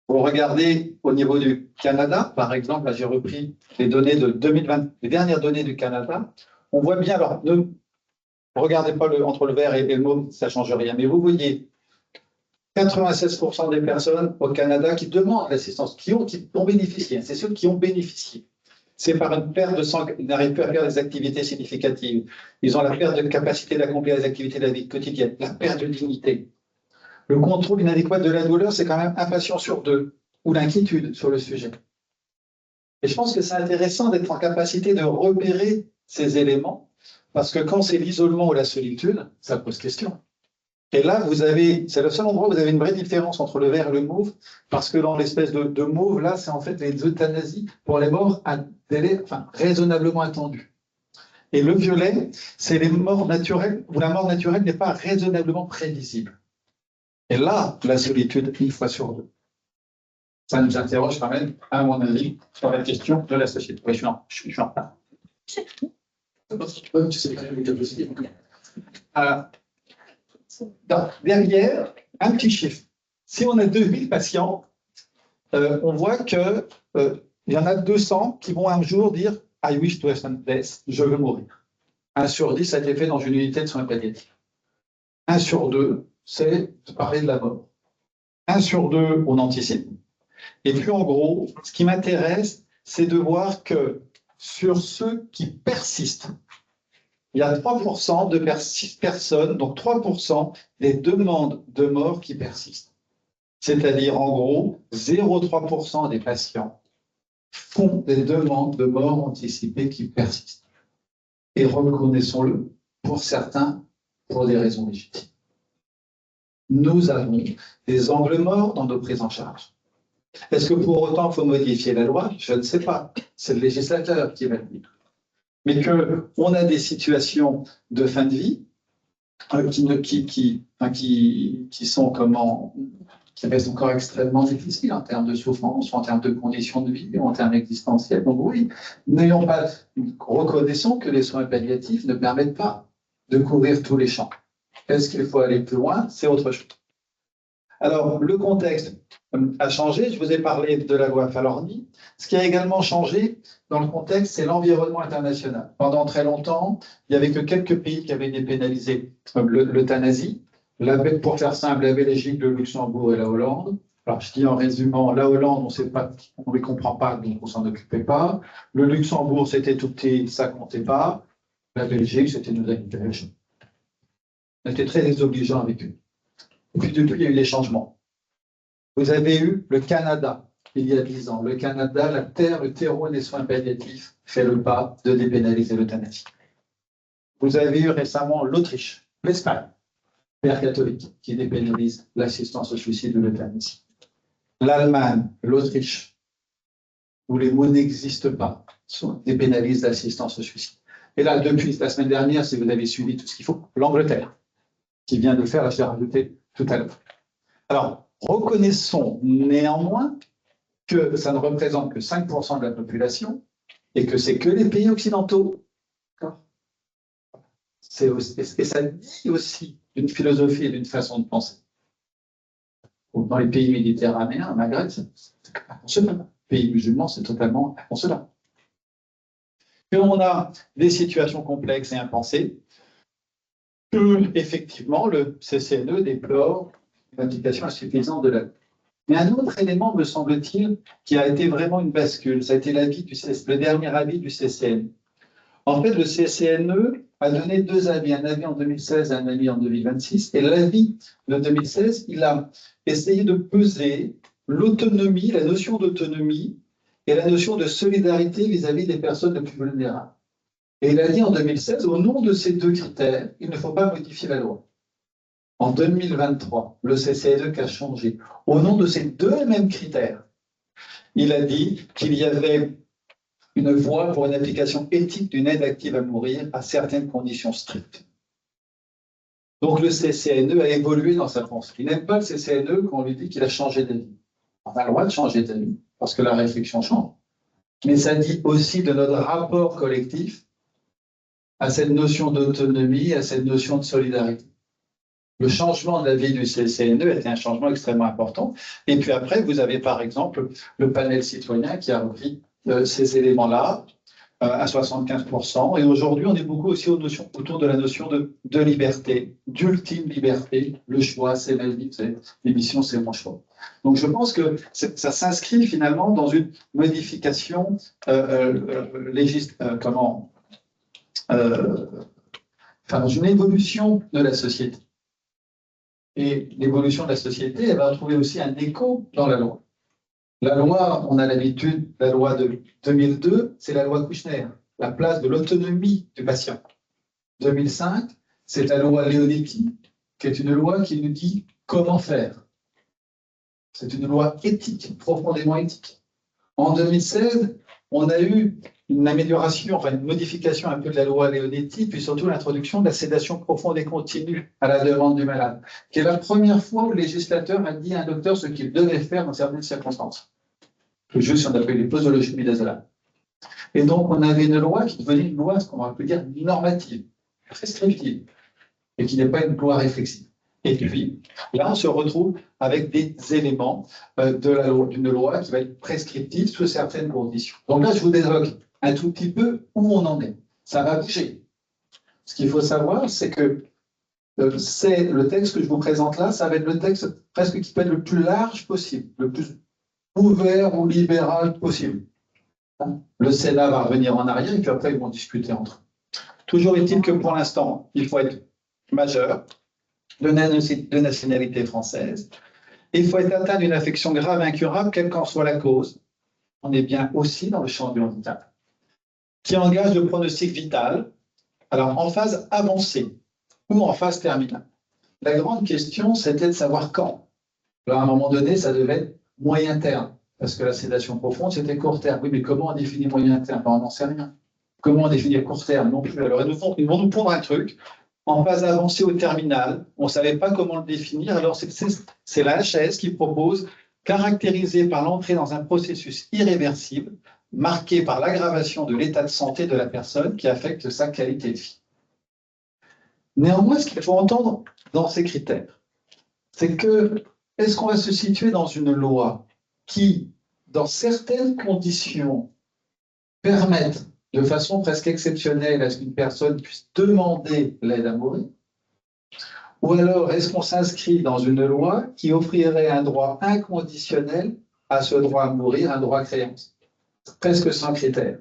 vous regardez au niveau du Canada, par exemple, là j'ai repris les données de 2020, les dernières données du Canada, on voit bien, alors ne regardez pas entre le vert et le mauve, ça ne change rien, mais vous voyez 96% des personnes au Canada qui demandent l'assistance, qui ont bénéficié, c'est ceux qui ont bénéficié. C'est par une perte de sang, ils n'arrivent plus à faire des activités significatives. Ils ont la perte de capacité d'accomplir les activités de la vie quotidienne, la perte de dignité. Le contrôle inadéquat de la douleur, c'est quand même un patient sur deux, ou l'inquiétude sur le sujet. Et je pense que c'est intéressant d'être en capacité de repérer ces éléments, parce que quand c'est l'isolement ou la solitude, ça pose question. Et là, c'est le seul endroit où vous avez une vraie différence entre le vert et le mauve, parce que dans l'espèce de mauve, là, c'est en fait les euthanasies pour les morts à délai raisonnablement attendu. Et le violet, c'est les morts naturelles, où la mort naturelle n'est pas raisonnablement prévisible. Et là, la solitude, une fois sur deux. Ça nous interroge quand même, à mon avis, sur la question de la société. Oui, je suis en retard. Derrière, un petit chiffre. Si on a 2000 patients, on voit qu'il y en a 200 qui vont un jour dire « I wish to have some death », je veux mourir. 1 sur 10, ça a été fait dans une unité de soins palliatifs. 1 sur 2, c'est de parler de la mort. 1 sur 2, on anticipe. Et puis en gros, ce qui m'intéresse, c'est de voir que sur ceux qui persistent, il y a 3% de personnes, donc 3% des demandes de mort qui persistent. C'est-à-dire, en gros, 0,3% des patients font des demandes de mort anticipée qui persistent. Et reconnaissons-le, pour certains, pour des raisons légitimes. Nous avons des angles morts dans nos prises en charge. Est-ce que pour autant il faut modifier la loi? Je ne sais pas. C'est le législateur qui va le dire. Mais qu'on a des situations de fin de vie qui sont qui restent encore extrêmement difficiles en termes de souffrance, en termes de conditions de vie, en termes existentiels. Donc oui, reconnaissons que les soins palliatifs ne permettent pas de couvrir tous les champs. Est-ce qu'il faut aller plus loin? C'est autre chose. Alors, le contexte a changé. Je vous ai parlé de la loi Falorni. Ce qui a également changé dans le contexte, c'est l'environnement international. Pendant très longtemps, il n'y avait que quelques pays qui avaient dépénalisé l'euthanasie. Pour faire simple, la Belgique, le Luxembourg et la Hollande. Alors, je dis en résumant, la Hollande, on ne les comprend pas, donc on ne s'en occupait pas. Le Luxembourg, c'était tout petit, ça ne comptait pas. La Belgique, c'était nos amis belges. On était très désobligeants avec eux. Et puis depuis, il y a eu des changements. Vous avez eu le Canada, il y a 10 ans. Le Canada, la terre, le terreau des soins palliatifs, fait le pas de dépénaliser l'euthanasie. Vous avez eu récemment l'Autriche, l'Espagne, père catholique, qui dépénalise l'assistance au suicide ou l'euthanasie. L'Allemagne, l'Autriche, où les mots n'existent pas, dépénalise l'assistance au suicide. Et là, depuis la semaine dernière, si vous avez suivi tout ce qu'il faut, l'Angleterre, qui vient de le faire, là, je l'ai rajouté tout à l'heure. Alors, reconnaissons néanmoins que ça ne représente que 5% de la population et que c'est que les pays occidentaux. Et ça dit aussi d'une philosophie et d'une façon de penser. Dans les pays méditerranéens, Maghreb, c'est inconcevable. Pays musulmans, c'est totalement inconcevable. Et on a des situations complexes et impensées que, effectivement, le CCNE déplore l'application insuffisante de la loi. Mais un autre élément, me semble-t-il, qui a été vraiment une bascule, ça a été le dernier avis du CCNE. En fait, le CCNE a donné 2 avis, un avis en 2016 et un avis en 2026. Et l'avis de 2016, il a essayé de peser l'autonomie, la notion d'autonomie et la notion de solidarité vis-à-vis des personnes les plus vulnérables. Et il a dit en 2016, au nom de ces 2 critères, il ne faut pas modifier la loi. En 2023, le CCNE a changé. Au nom de ces 2 mêmes critères, il a dit qu'il y avait une voie pour une application éthique d'une aide active à mourir à certaines conditions strictes. Donc le CCNE a évolué dans sa pensée. Il n'aime pas le CCNE quand on lui dit qu'il a changé d'avis. On a le droit de changer d'avis, parce que la réflexion change. Mais ça dit aussi de notre rapport collectif à cette notion d'autonomie, à cette notion de solidarité. Le changement de la vie du CCNE était un changement extrêmement important. Et puis après, vous avez par exemple le panel citoyen qui a repris ces éléments-là à 75%. Et aujourd'hui, on est beaucoup aussi autour de la notion de liberté, d'ultime liberté. Le choix, c'est ma vie, l'émission, c'est mon choix. Donc je pense que ça s'inscrit finalement dans une modification dans une évolution de la société. Et l'évolution de la société, elle va trouver aussi un écho dans la loi. La loi, on a l'habitude, la loi de 2002, c'est la loi Kouchner, la place de l'autonomie du patient. 2005, c'est la loi Leonetti, qui est une loi qui nous dit comment faire. C'est une loi éthique, profondément éthique. En 2016, on a eu une amélioration, enfin une modification un peu de la loi Leonetti, puis surtout l'introduction de la sédation profonde et continue à la demande du malade, qui est la première fois où le législateur a dit à un docteur ce qu'il devait faire dans certaines circonstances. Juste ce qu'on appelle les posologies midazolales. Et donc, on avait une loi qui devenait une loi, ce qu'on peut dire, normative, prescriptive, et qui n'est pas une loi réflexive. Et puis, là, on se retrouve avec des éléments d'une loi qui va être prescriptive sous certaines conditions. Donc là, je vous évoque un tout petit peu où on en est. Ça va bouger. Ce qu'il faut savoir, c'est que c'est le texte que je vous présente là, ça va être le texte presque qui peut être le plus large possible, le plus ouvert ou libéral possible. Le Sénat va revenir en arrière et puis après, ils vont discuter entre eux. Toujours est-il que pour l'instant, il faut être majeur, de nationalité française. Il faut être atteint d'une affection grave et incurable, quelle qu'en soit la cause. On est bien aussi dans le champ du handicap, qui engage le pronostic vital, alors en phase avancée ou en phase terminale. La grande question, c'était de savoir quand. Alors, à un moment donné, ça devait être moyen terme, parce que la sédation profonde, c'était court terme. Oui, mais comment on définit moyen terme? On n'en sait rien. Comment on définit court terme? Non plus. Alors, ils vont nous pondre un truc. En phase avancée au terminal, on ne savait pas comment le définir, alors c'est la HAS qui propose, caractérisé par l'entrée dans un processus irréversible, marqué par l'aggravation de l'état de santé de la personne qui affecte sa qualité de vie. Néanmoins, ce qu'il faut entendre dans ces critères, c'est que, est-ce qu'on va se situer dans une loi qui, dans certaines conditions, permettent de façon presque exceptionnelle à ce qu'une personne puisse demander l'aide à mourir? Ou alors, est-ce qu'on s'inscrit dans une loi qui offrirait un droit inconditionnel à ce droit à mourir, un droit à créance, presque sans critère?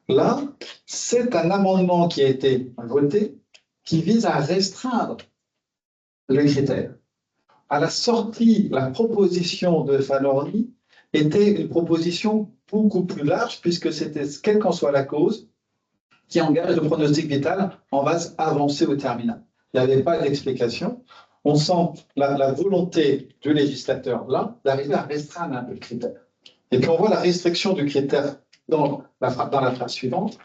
Là, c'est un amendement qui a été voté qui vise à restreindre le critère. À la sortie, la proposition de Falorni était une proposition beaucoup plus large, puisque c'était, quelle qu'en soit la cause, qui engage le pronostic vital en phase avancée au terminal. Il n'y avait pas d'explication. On sent la volonté du législateur là d'arriver à restreindre un peu le critère. Et puis on voit la restriction du critère dans la phrase suivante.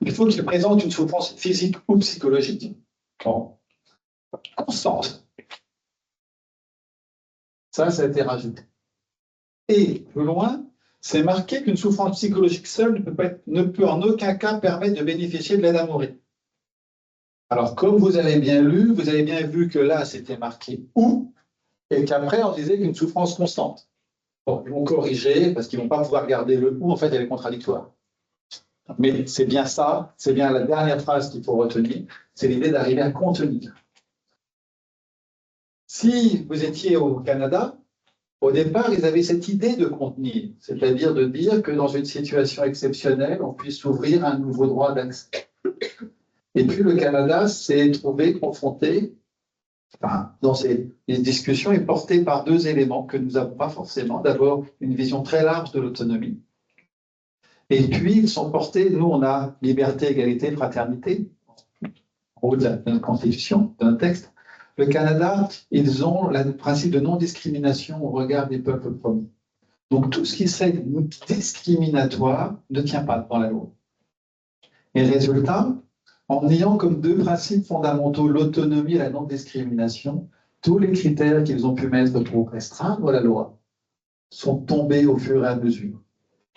Il faut qu'il présente une souffrance physique ou psychologique constante. Ça a été rajouté. Et plus loin, c'est marqué qu'une souffrance psychologique seule ne peut en aucun cas permettre de bénéficier de l'aide à mourir. Alors, comme vous avez bien lu, vous avez bien vu que là, c'était marqué « ou » et qu'après, on disait qu'une souffrance constante. Bon, ils vont corriger parce qu'ils ne vont pas pouvoir garder le « ou », en fait, elle est contradictoire. Mais c'est bien ça, c'est bien la dernière phrase qu'il faut retenir, c'est l'idée d'arriver à contenir. Si vous étiez au Canada, au départ, ils avaient cette idée de contenir, c'est-à-dire de dire que dans une situation exceptionnelle, on puisse ouvrir un nouveau droit d'accès. Et puis le Canada s'est trouvé confronté, dans ces discussions, et porté par deux éléments que nous n'avons pas forcément. D'abord, une vision très large de l'autonomie. Et puis, ils sont portés, nous, on a liberté, égalité, fraternité, en haut de la Constitution, d'un texte. Le Canada, ils ont le principe de non-discrimination au regard des peuples promis. Donc, tout ce qui serait discriminatoire ne tient pas dans la loi. Et résultat, en ayant comme deux principes fondamentaux l'autonomie et la non-discrimination, tous les critères qu'ils ont pu mettre pour restreindre la loi sont tombés au fur et à mesure.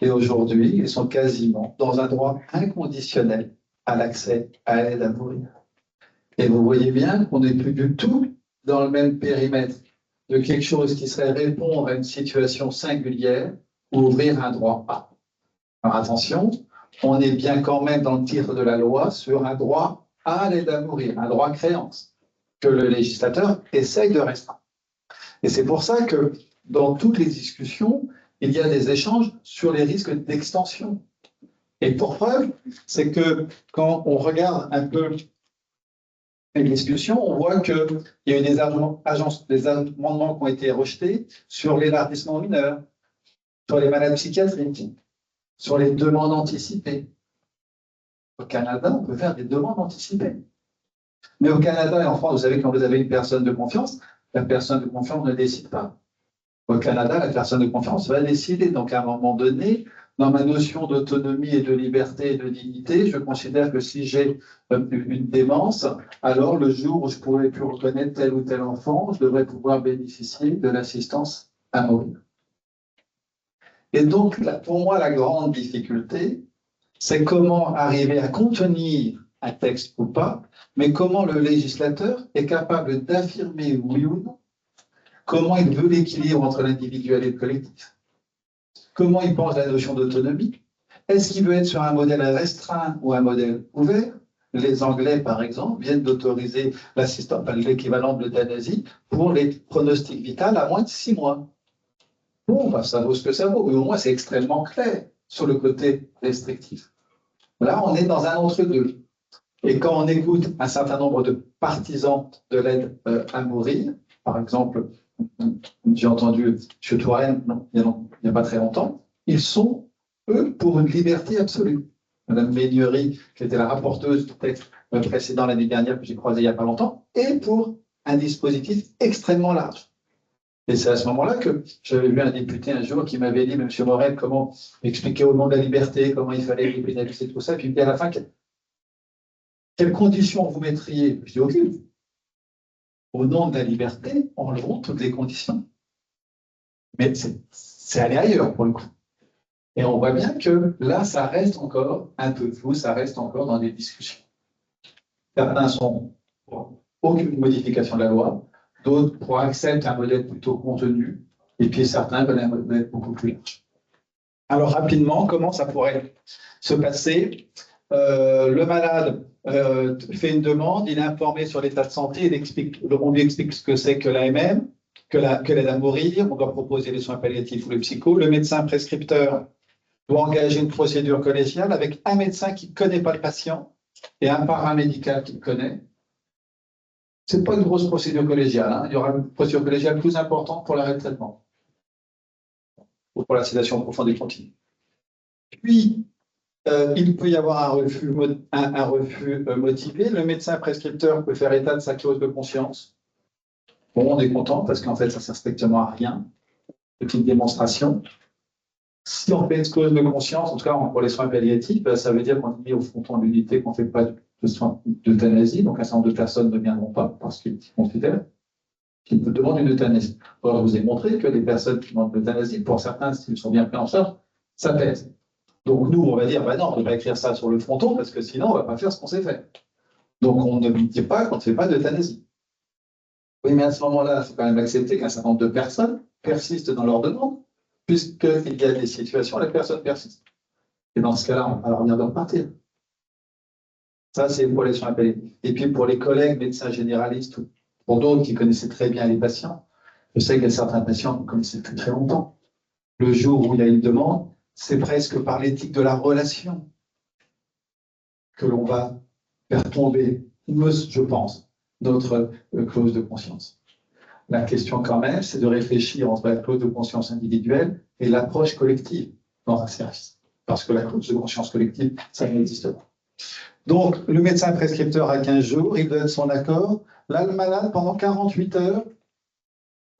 Et aujourd'hui, ils sont quasiment dans un droit inconditionnel à l'accès à l'aide à mourir. Et vous voyez bien qu'on n'est plus du tout dans le même périmètre de quelque chose qui serait répondre à une situation singulière ou ouvrir un droit A. Alors attention, on est bien quand même dans le titre de la loi sur un droit à l'aide à mourir, un droit créance, que le législateur essaye de restreindre. Et c'est pour ça que dans toutes les discussions, il y a des échanges sur les risques d'extension. Et pour preuve, c'est que quand on regarde un peu les discussions, on voit qu'il y a eu des amendements qui ont été rejetés sur l'élargissement mineur, sur les malades psychiatriques, sur les demandes anticipées. Au Canada, on peut faire des demandes anticipées. Mais au Canada et en France, vous savez, quand vous avez une personne de confiance, la personne de confiance ne décide pas. Au Canada, la personne de confiance va décider. Donc, à un moment donné, dans ma notion d'autonomie et de liberté et de dignité, je considère que si j'ai une démence, alors le jour où je pourrais plus reconnaître tel ou tel enfant, je devrais pouvoir bénéficier de l'assistance à mourir. Et donc, pour moi, la grande difficulté, c'est comment arriver à contenir un texte ou pas, mais comment le législateur est capable d'affirmer oui ou non, comment il veut l'équilibre entre l'individuel et le collectif, comment il pense la notion d'autonomie, est-ce qu'il veut être sur un modèle restreint ou un modèle ouvert? Les Anglais, par exemple, viennent d'autoriser l'équivalent de l'euthanasie pour les pronostics vitaux à moins de 6 mois. Bon, bah, ça vaut ce que ça vaut, mais au moins c'est extrêmement clair sur le côté restrictif. Là, on est dans un entre-deux. Et quand on écoute un certain nombre de partisans de l'aide à mourir, par exemple, j'ai entendu M. Touraine, il n'y a pas très longtemps, ils sont, eux, pour une liberté absolue. Mme Ménuerie, qui était la rapporteuse du texte précédent l'année dernière, que j'ai croisé il n'y a pas longtemps, et pour un dispositif extrêmement large. Et c'est à ce moment-là que j'avais vu un député un jour qui m'avait dit, M. Morel, comment expliquer au nom de la liberté, comment il fallait pénaliser tout ça, puis il me dit à la fin, quelles conditions vous mettriez? Je dis aucune. Au nom de la liberté, enlevons toutes les conditions. Mais c'est aller ailleurs pour le coup. Et on voit bien que là, ça reste encore un peu flou, ça reste encore dans des discussions. Certains sont pour aucune modification de la loi, d'autres pour accepter un modèle plutôt contenu, et puis certains veulent un modèle beaucoup plus large. Alors rapidement, comment ça pourrait se passer? Le malade fait une demande, il est informé sur l'état de santé, on lui explique ce que c'est que l'AMM, que l'aide à mourir, on doit proposer les soins palliatifs ou les psychos. Le médecin prescripteur doit engager une procédure collégiale avec un médecin qui ne connaît pas le patient et un paramédical qui le connaît. Ce n'est pas une grosse procédure collégiale, hein. Il y aura une procédure collégiale plus importante pour l'arrêt de traitement ou pour la sédation profonde et continue. Puis, il peut y avoir un refus motivé. Le médecin prescripteur peut faire état de sa clause de conscience. Bon, on est content parce qu'en fait, ça ne sert strictement à rien. Petite démonstration. Si on fait une clause de conscience, en tout cas pour les soins palliatifs, ça veut dire qu'on est mis au fronton de l'unité qu'on ne fait pas de soins d'euthanasie. Donc un certain nombre de personnes ne viendront pas parce qu'ils considèrent qu'ils demandent une euthanasie. Alors, je vous ai montré que les personnes qui demandent l'euthanasie, pour certains, s'ils sont bien pris en charge, ça pèse. Donc nous, on va dire, bah non, on ne peut pas écrire ça sur le fronton parce que sinon, on ne va pas faire ce qu'on sait faire. Donc on ne dit pas qu'on ne fait pas d'euthanasie. Oui, mais à ce moment-là, il faut quand même accepter qu'un certain nombre de personnes persistent dans leur demande, puisqu'il y a des situations où la personne persiste. Et dans ce cas-là, on va leur dire de repartir. Ça, c'est pour les soins palliatifs. Et puis pour les collègues médecins généralistes, ou pour d'autres qui connaissaient très bien les patients, je sais qu'il y a certains patients qui connaissaient depuis très longtemps. Le jour où il y a une demande, c'est presque par l'éthique de la relation que l'on va faire tomber, je pense, notre clause de conscience. La question quand même, c'est de réfléchir entre la clause de conscience individuelle et l'approche collective dans un service. Parce que la clause de conscience collective, ça n'existe pas. Donc, le médecin prescripteur a 15 jours, il donne son accord. Là, le malade, pendant 48 heures,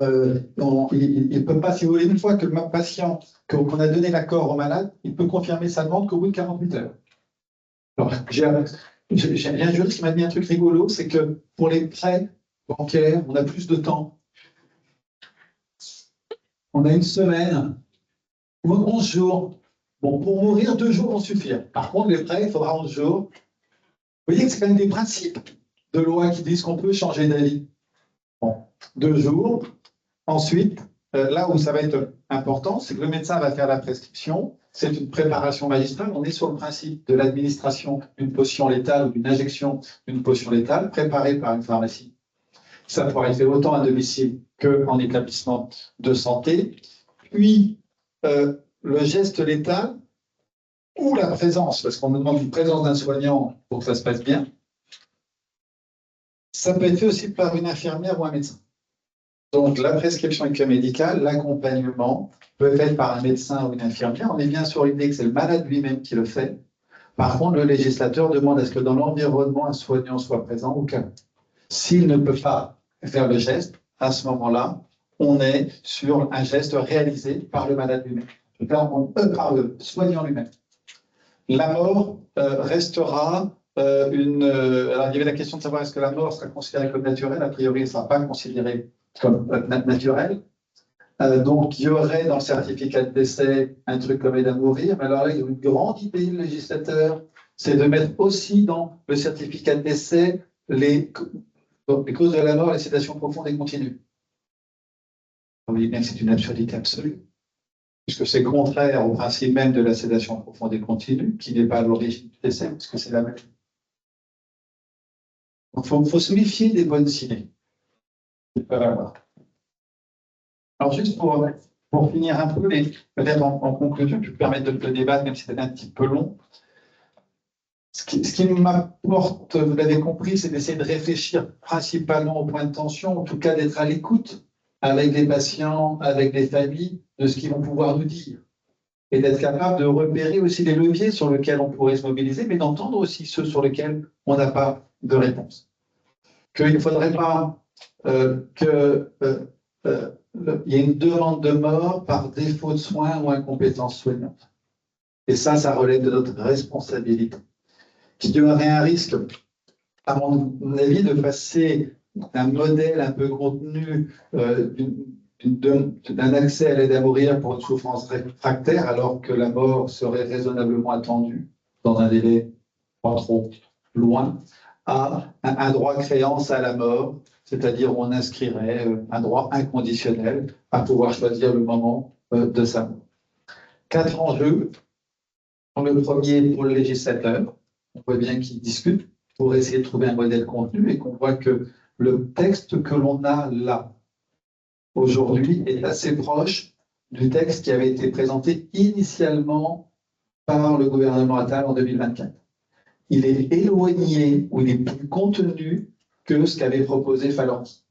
il ne peut pas, si vous voulez, une fois que le patient, qu'on a donné l'accord au malade, il peut confirmer sa demande qu'au bout de 48 heures. Alors, j'ai un juriste qui m'a dit un truc rigolo, c'est que pour les prêts bancaires, on a plus de temps. On a une semaine, ou 11 jours. Bon, pour mourir, 2 jours vont suffire. Par contre, les prêts, il faudra 11 jours. voyez que c'est quand même des principes de loi qui disent qu'on peut changer d'avis. Bon, 2 jours. Ensuite, là où ça va être important, c'est que le médecin va faire la prescription. C'est une préparation magistrale. On est sur le principe de l'administration d'une potion létale ou d'une injection d'une potion létale préparée par une pharmacie. Ça pourra être fait autant à domicile qu'en établissement de santé. Puis, le geste létal ou la présence, parce qu'on nous demande une présence d'un soignant pour que ça se passe bien, ça peut être fait aussi par une infirmière ou un médecin. Donc, la prescription médicale, l'accompagnement peut être fait par un médecin ou une infirmière. On est bien sur l'idée que c'est le malade lui-même qui le fait. Par contre, le législateur demande à ce que dans l'environnement, un soignant soit présent au cas où. S'il ne peut pas faire le geste, à ce moment-là, on est sur un geste réalisé par le malade lui-même, par le soignant lui-même. La mort restera alors, il y avait la question de savoir est-ce que la mort sera considérée comme naturelle. A priori, elle ne sera pas considérée comme naturelle. Donc, il y aurait dans le certificat de décès un truc comme aide à mourir. Mais alors là, il y a une grande idée, le législateur, c'est de mettre aussi dans le certificat de décès les causes de la mort, les sédations profondes et continues. On dit bien que c'est une absurdité absolue, puisque c'est contraire au principe même de la sédation profonde et continue, qui n'est pas à l'origine du décès, puisque c'est la maladie. Donc, il faut se méfier des bonnes idées. Alors, juste pour finir un peu, peut-être en conclusion, je peux permettre de débattre, même si c'est un petit peu long. Ce qui m'apporte, vous l'avez compris, c'est d'essayer de réfléchir principalement au point de tension, en tout cas d'être à l'écoute avec les patients, avec les familles, de ce qu'ils vont pouvoir nous dire. Et d'être capable de repérer aussi les leviers sur lesquels on pourrait se mobiliser, mais d'entendre aussi ceux sur lesquels on n'a pas de réponse. Qu'il ne faudrait pas qu'il y ait une demande de mort par défaut de soins ou incompétence soignante. Et ça relève de notre responsabilité. Qu'il y aurait un risque, à mon avis, de passer d'un modèle un peu contenu d'un accès à l'aide à mourir pour une souffrance réfractaire, alors que la mort serait raisonnablement attendue dans un délai pas trop loin, à un droit créance à la mort, c'est-à-dire on inscrirait un droit inconditionnel à pouvoir choisir le moment de sa mort. 4 enjeux. Le premier, pour le législateur, on voit bien qu'il discute pour essayer de trouver un modèle contenu et qu'on voit que le texte que l'on a là, aujourd'hui, est assez proche du texte qui avait été présenté initialement par le gouvernement Attal en 2024. Il est éloigné ou il est plus contenu que ce qu'avait proposé Falorni.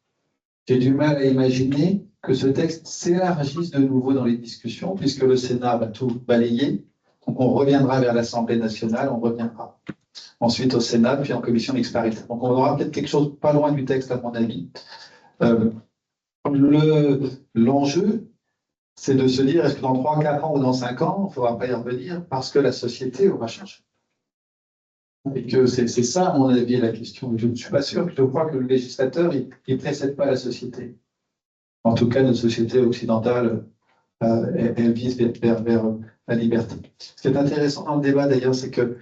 J'ai du mal à imaginer que ce texte s'élargisse de nouveau dans les discussions, puisque le Sénat va tout balayer. Donc on reviendra vers l'Assemblée nationale, on reviendra ensuite au Sénat, puis en commission mixte paritaire. Donc on aura peut-être quelque chose pas loin du texte, à mon avis. L'enjeu, c'est de se dire, est-ce que dans 3, 4 ans ou dans 5 ans, il ne faudra pas y revenir parce que la société aura changé. Et que c'est ça, à mon avis, la question. Je ne suis pas sûr, je crois que le législateur, il ne précède pas la société. En tout cas, notre société occidentale, elle vise vers la liberté. Ce qui est intéressant dans le débat, d'ailleurs, c'est que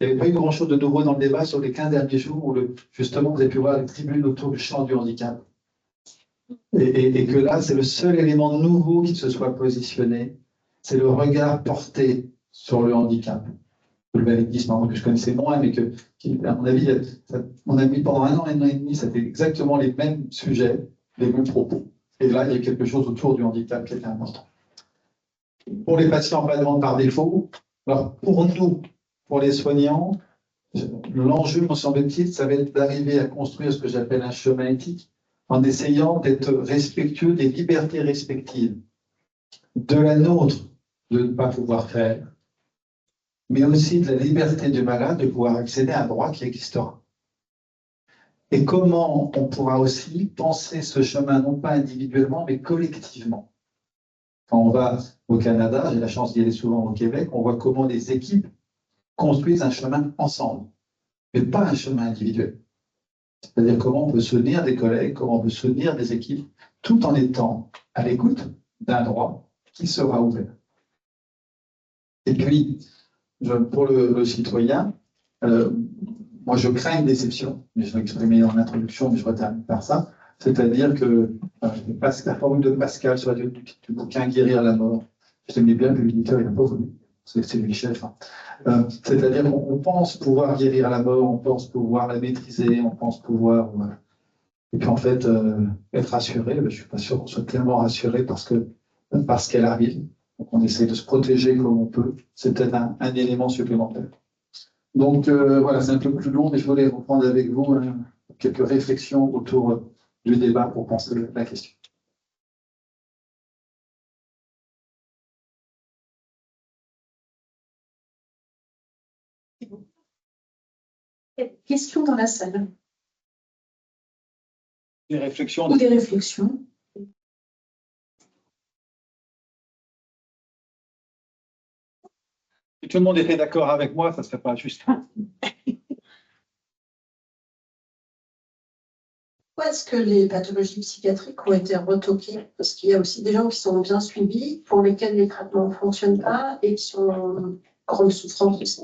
il n'y avait pas eu grand-chose de nouveau dans le débat sur les 15 derniers jours où, justement, vous avez pu voir les tribunes autour du champ du handicap. Et que là, c'est le seul élément nouveau qui se soit positionné, c'est le regard porté sur le handicap. Le validisme, que je connaissais moins, mais qui, à mon avis, on a mis pendant 1 an et demi, c'était exactement les mêmes sujets, les mêmes propos. Et là, il y a quelque chose autour du handicap qui était important. Pour les patients, pas de demande par défaut. Alors, pour nous, pour les soignants, l'enjeu, me semble-t-il, ça va être d'arriver à construire ce que j'appelle un chemin éthique, en essayant d'être respectueux des libertés respectives, de la nôtre, de ne pas pouvoir faire, mais aussi de la liberté du malade de pouvoir accéder à un droit qui existera. Et comment on pourra aussi penser ce chemin, non pas individuellement, mais collectivement. Quand on va au Canada, j'ai la chance d'y aller souvent au Québec, on voit comment les équipes construisent un chemin ensemble, mais pas un chemin individuel. C'est-à-dire comment on peut soutenir des collègues, comment on peut soutenir des équipes, tout en étant à l'écoute d'un droit qui sera ouvert. Et puis, pour le citoyen, moi, je crains une déception, mais je l'ai exprimé en introduction, mais je terminer par ça. C'est-à-dire que la formule de Pascal sur du bouquin Guérir la mort, je l'aimais bien, mais l'éditeur, il n'a pas voulu. C'est lui le chef. Hein. C'est-à-dire qu'on pense pouvoir guérir la mort, on pense pouvoir la maîtriser, on pense pouvoir. Et puis en fait, être rassuré, je ne suis pas sûr qu'on soit tellement rassuré parce qu'elle arrive. Donc on essaie de se protéger comme on peut. C'est peut-être un élément supplémentaire. Donc voilà, c'est un peu plus long, mais je voulais reprendre avec vous quelques réflexions autour du débat pour penser la question. Questions dans la salle? Des réflexions. Ou des réflexions? Si tout le monde était d'accord avec moi, ça ne serait pas juste. Pourquoi est-ce que les pathologies psychiatriques ont été retoquées? Parce qu'il y a aussi des gens qui sont bien suivis, pour lesquels les traitements ne fonctionnent pas et qui sont en grande souffrance aussi.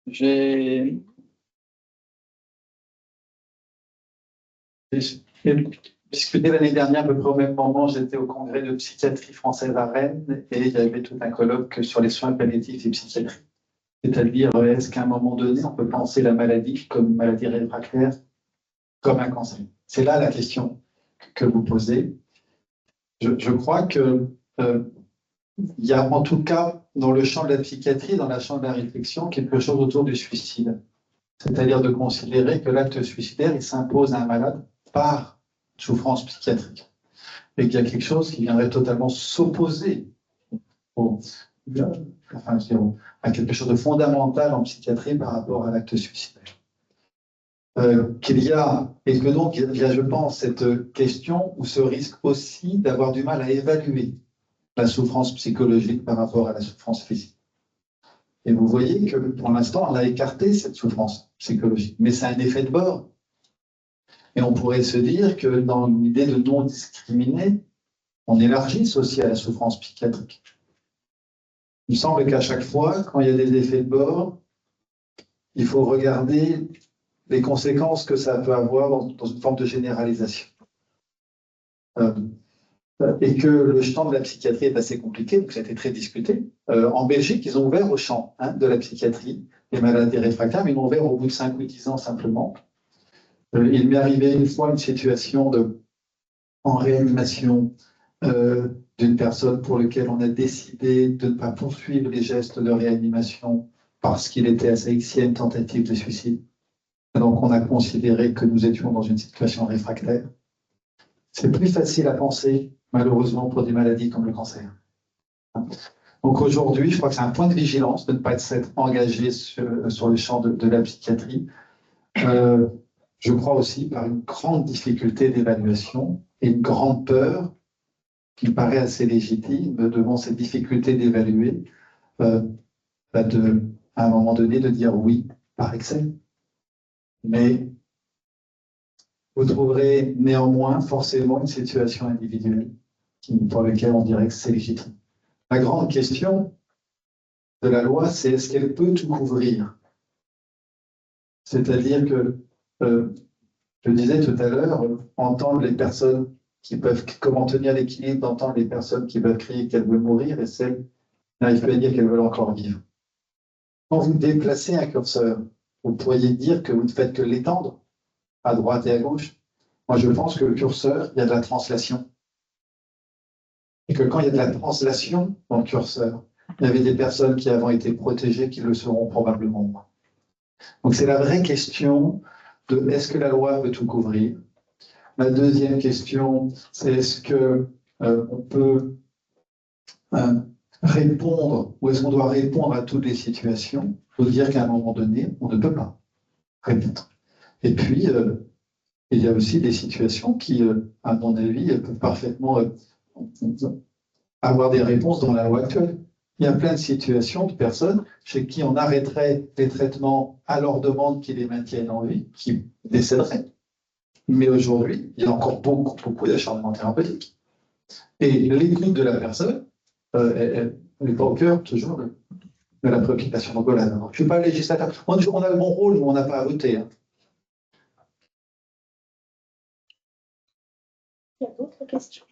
J'ai discuté l'année dernière, à peu près au même moment, j'étais au congrès de psychiatrie française à Rennes et il y avait tout un colloque sur les soins palliatifs et psychiatrie. C'est-à-dire, est-ce qu'à un moment donné, on peut penser la maladie comme une maladie réfractaire, comme un cancer? C'est là la question que vous posez. Je crois que il y a en tout cas dans le champ de la psychiatrie, dans le champ de la réflexion, quelque chose autour du suicide. C'est-à-dire de considérer que l'acte suicidaire, il s'impose à un malade par souffrance psychiatrique. Et qu'il y a quelque chose qui viendrait totalement s'opposer à quelque chose de fondamental en psychiatrie par rapport à l'acte suicidaire. Qu'il y a, et que donc il y a, je pense, cette question ou ce risque aussi d'avoir du mal à évaluer la souffrance psychologique par rapport à la souffrance physique. Et vous voyez que pour l'instant, on a écarté cette souffrance psychologique, mais c'est un effet de bord. Et on pourrait se dire que dans l'idée de non discriminer, on élargisse aussi à la souffrance psychiatrique. Il me semble qu'à chaque fois, quand il y a des effets de bord, il faut regarder les conséquences que ça peut avoir dans une forme de généralisation. Et que le champ de la psychiatrie est assez compliqué, donc ça a été très discuté. En Belgique, ils ont ouvert au champ de la psychiatrie les maladies réfractaires, mais ils l'ont ouvert au bout de 5 ou 10 ans simplement. Il m'est arrivé une fois une situation en réanimation d'une personne pour laquelle on a décidé de ne pas poursuivre les gestes de réanimation parce qu'il était à sa Xème tentative de suicide. Donc on a considéré que nous étions dans une situation réfractaire. C'est plus facile à penser, malheureusement, pour des maladies comme le cancer. Donc aujourd'hui, je crois que c'est un point de vigilance de ne pas être engagé sur le champ de la psychiatrie. Je crois aussi par une grande difficulté d'évaluation et une grande peur qui me paraît assez légitime devant cette difficulté d'évaluer, à un moment donné, de dire oui par excès. Mais vous trouverez néanmoins forcément une situation individuelle pour laquelle on dirait que c'est légitime. La grande question de la loi, c'est est-ce qu'elle peut tout couvrir? C'est-à-dire que, je disais tout à l'heure, entendre les personnes qui peuvent, comment tenir l'équilibre d'entendre les personnes qui peuvent crier qu'elles veulent mourir et celles qui n'arrivent pas à dire qu'elles veulent encore vivre. Quand vous déplacez un curseur, vous pourriez dire que vous ne faites que l'étendre à droite et à gauche. Moi, je pense que le curseur, il y a de la translation. Et que quand il y a de la translation dans le curseur, il y avait des personnes qui avant été protégées qui le seront probablement moins. Donc c'est la vraie question de est-ce que la loi peut tout couvrir? La deuxième question, c'est est-ce que on peut répondre ou est-ce qu'on doit répondre à toutes les situations? Il faut dire qu'à un moment donné, on ne peut pas répondre. Et puis, il y a aussi des situations qui, à mon avis, peuvent parfaitement avoir des réponses dans la loi actuelle. Il y a plein de situations de personnes chez qui on arrêterait les traitements à leur demande qui les maintiennent en vie, qui décéderaient. Mais aujourd'hui, il y a encore beaucoup d'acharnement thérapeutique. Et l'écoute de la personne, elle n'est pas au cœur toujours de la préoccupation. Donc voilà, je ne suis pas législateur. On a le bon rôle, mais on n'a pas à voter. Hein. Il y a d'autres questions?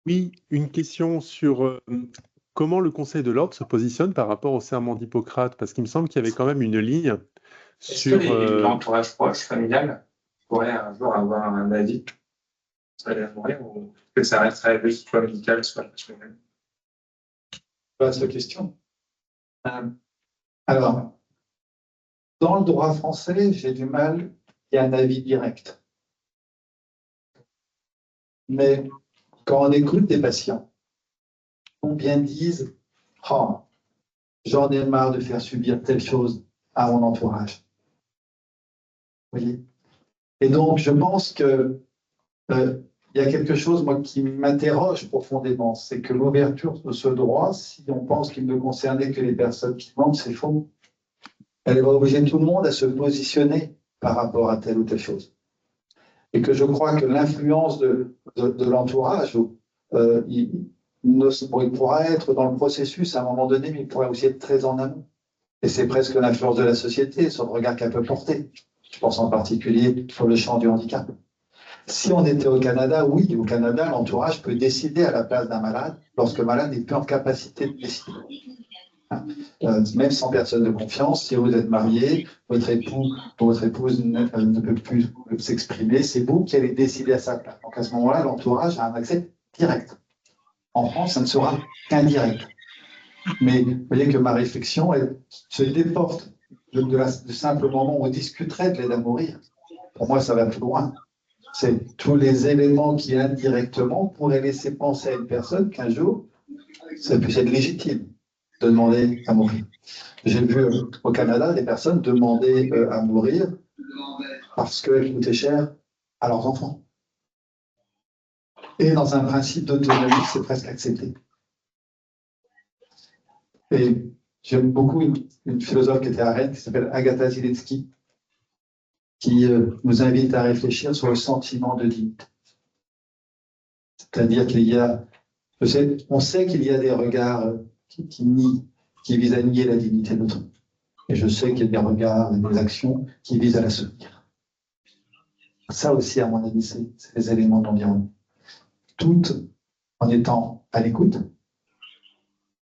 Oui, une question sur comment le Conseil de l'Ordre se positionne par rapport au serment d'Hippocrate, parce qu'il me semble qu'il y avait quand même une ligne Est-ce sur... que l'entourage proche, familial, pourrait un jour avoir un avis sur les mourir ou que ça resterait juste soit médical, soit personnel? Vaste question. Alors, dans le droit français, j'ai du mal, il y a un avis direct. Mais quand on écoute des patients, combien disent « Oh, j'en ai marre de faire subir telle chose à mon entourage. » Vous voyez? Et donc, je pense que il y a quelque chose, moi, qui m'interroge profondément, c'est que l'ouverture de ce droit, si on pense qu'il ne concernait que les personnes qui mentent, c'est faux. Elle va obliger tout le monde à se positionner par rapport à telle ou telle chose. Et que je crois que l'influence de l'entourage, il pourra être dans le processus à un moment donné, mais il pourrait aussi être très en amont. Et c'est presque l'influence de la société sur le regard qu'elle peut porter. Je pense en particulier sur le champ du handicap. Si on était au Canada, oui, au Canada, l'entourage peut décider à la place d'un malade lorsque le malade n'est plus en capacité de décider. Même sans personne de confiance, si vous êtes marié, votre époux ou votre épouse ne peut plus s'exprimer, c'est vous qui allez décider à sa place. Donc à ce moment-là, l'entourage a un accès direct. En France, ça ne sera qu'indirect. Mais vous voyez que ma réflexion, elle se déporte du simple moment où on discuterait de l'aide à mourir. Pour moi, ça va plus loin. C'est tous les éléments qui indirectement pourraient laisser penser à une personne qu'un jour, ça puisse être légitime de demander à mourir. J'ai vu au Canada des personnes demander à mourir parce qu'elles coûtaient cher à leurs enfants. Et dans un principe d'autonomie, c'est presque accepté. Et j'aime beaucoup une philosophe qui était à Rennes, qui s'appelle Agatha Zielinski, qui nous invite à réfléchir sur le sentiment de dignité. C'est-à-dire qu'il y a, on sait qu'il y a des regards qui visent à nier la dignité de l'autre. Et je sais qu'il y a des regards et des actions qui visent à la soutenir. Ça aussi, à mon avis, c'est les éléments de l'environnement. Tout en étant à l'écoute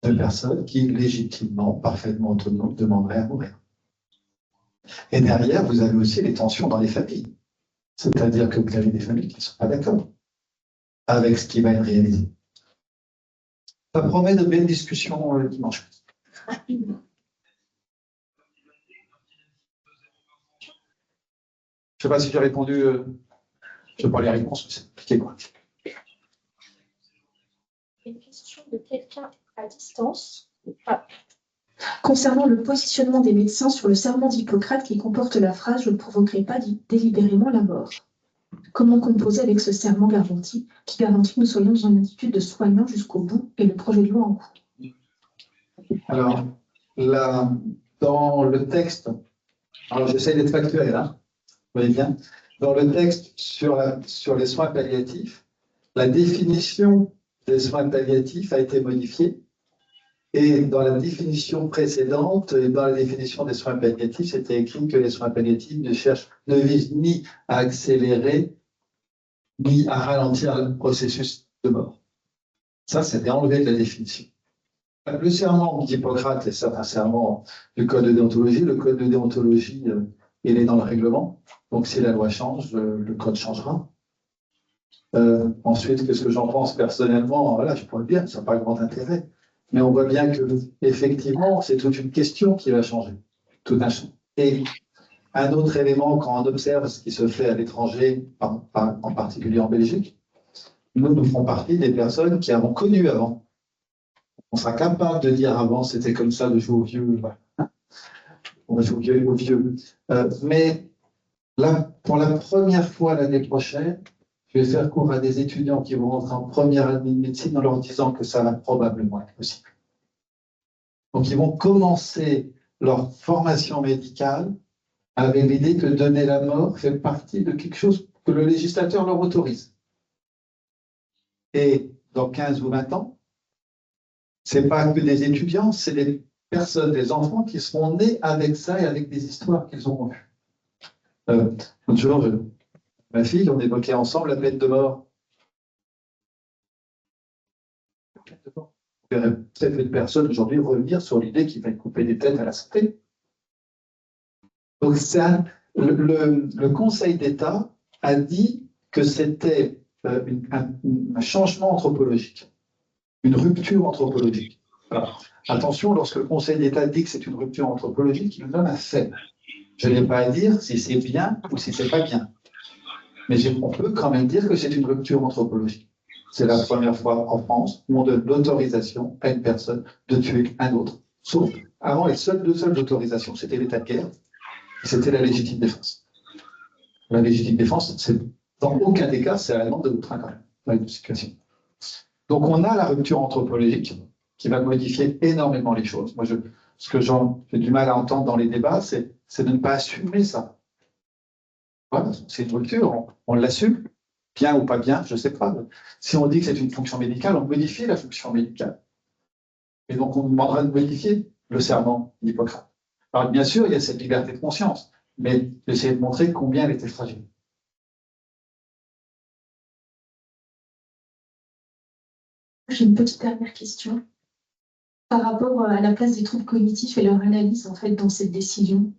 de personnes qui, légitimement, parfaitement autonomes, demanderaient à mourir. Et derrière, vous avez aussi les tensions dans les familles. C'est-à-dire que vous avez des familles qui ne sont pas d'accord avec ce qui va être réalisé. Ça promet de belles discussions dimanche. Je ne sais pas si j'ai répondu. Je ne sais pas les réponses, mais c'est compliqué, quoi. Une question de quelqu'un à distance. Concernant le positionnement des médecins sur le serment d'Hippocrate qui comporte la phrase « Je ne provoquerai pas délibérément la mort ». Comment composer avec ce serment qui garantit que nous soyons dans une attitude de soignant jusqu'au bout et le projet de loi en cours? Alors, là, dans le texte, alors j'essaie d'être factuel, hein, vous voyez bien, dans le texte sur les soins palliatifs, la définition des soins palliatifs a été modifiée. Et dans la définition précédente, dans la définition des soins palliatifs, c'était écrit que les soins palliatifs ne visent ni à accélérer, ni à ralentir le processus de mort. Ça, c'était enlevé de la définition. Le serment d'Hippocrate est un serment du code de déontologie. Le code de déontologie, il est dans le règlement. Donc, si la loi change, le code changera. Ensuite, qu'est-ce que j'en pense personnellement? Voilà, je pourrais le dire, ça n'a pas grand intérêt. Mais on voit bien que, effectivement, c'est toute une question qui va changer. Tout d'un coup. Et un autre élément, quand on observe ce qui se fait à l'étranger, en particulier en Belgique, nous ferons partie des personnes qui avons connu avant. On sera capable de dire avant, c'était comme ça, de jouer au vieux. On va jouer au vieux. Mais là, pour la première fois l'année prochaine, je vais faire cours à des étudiants qui vont rentrer en première année de médecine en leur disant que ça va probablement être possible. Donc, ils vont commencer leur formation médicale avec l'idée que donner la mort fait partie de quelque chose que le législateur leur autorise. Et dans 15 ou 20 ans, c'est pas que des étudiants, c'est des personnes, des enfants qui seront nés avec ça et avec des histoires qu'ils auront vues. L'autre jour, ma fille, on évoquait ensemble la peine de mort. Vous verrez peut-être une personne aujourd'hui revenir sur l'idée qu'il va couper des têtes à la santé. Donc, le Conseil d'État a dit que c'était un changement anthropologique, une rupture anthropologique. Alors, attention, lorsque le Conseil d'État dit que c'est une rupture anthropologique, il nous donne un fait. Je n'ai pas à dire si c'est bien ou si c'est pas bien. Mais on peut quand même dire que c'est une rupture anthropologique. C'est la première fois en France où on donne l'autorisation à une personne de tuer un autre. Sauf, avant, les deux seules autorisations, c'était l'état de guerre et c'était la légitime défense. La légitime défense, dans aucun des cas, c'est à la demande de l'outre quand même, dans une situation. Donc, on a la rupture anthropologique qui va modifier énormément les choses. Moi, ce que j'ai du mal à entendre dans les débats, c'est de ne pas assumer ça. Voilà, c'est une rupture, on l'assume. Bien ou pas bien, je ne sais pas. Si on dit que c'est une fonction médicale, on modifie la fonction médicale. Et donc, on nous demandera de modifier le serment d'Hippocrate. Alors, bien sûr, il y a cette liberté de conscience, mais j'essaie de montrer combien elle était fragile. J'ai une petite dernière question. Par rapport à la place des troubles cognitifs et leur analyse, en fait, dans cette décision.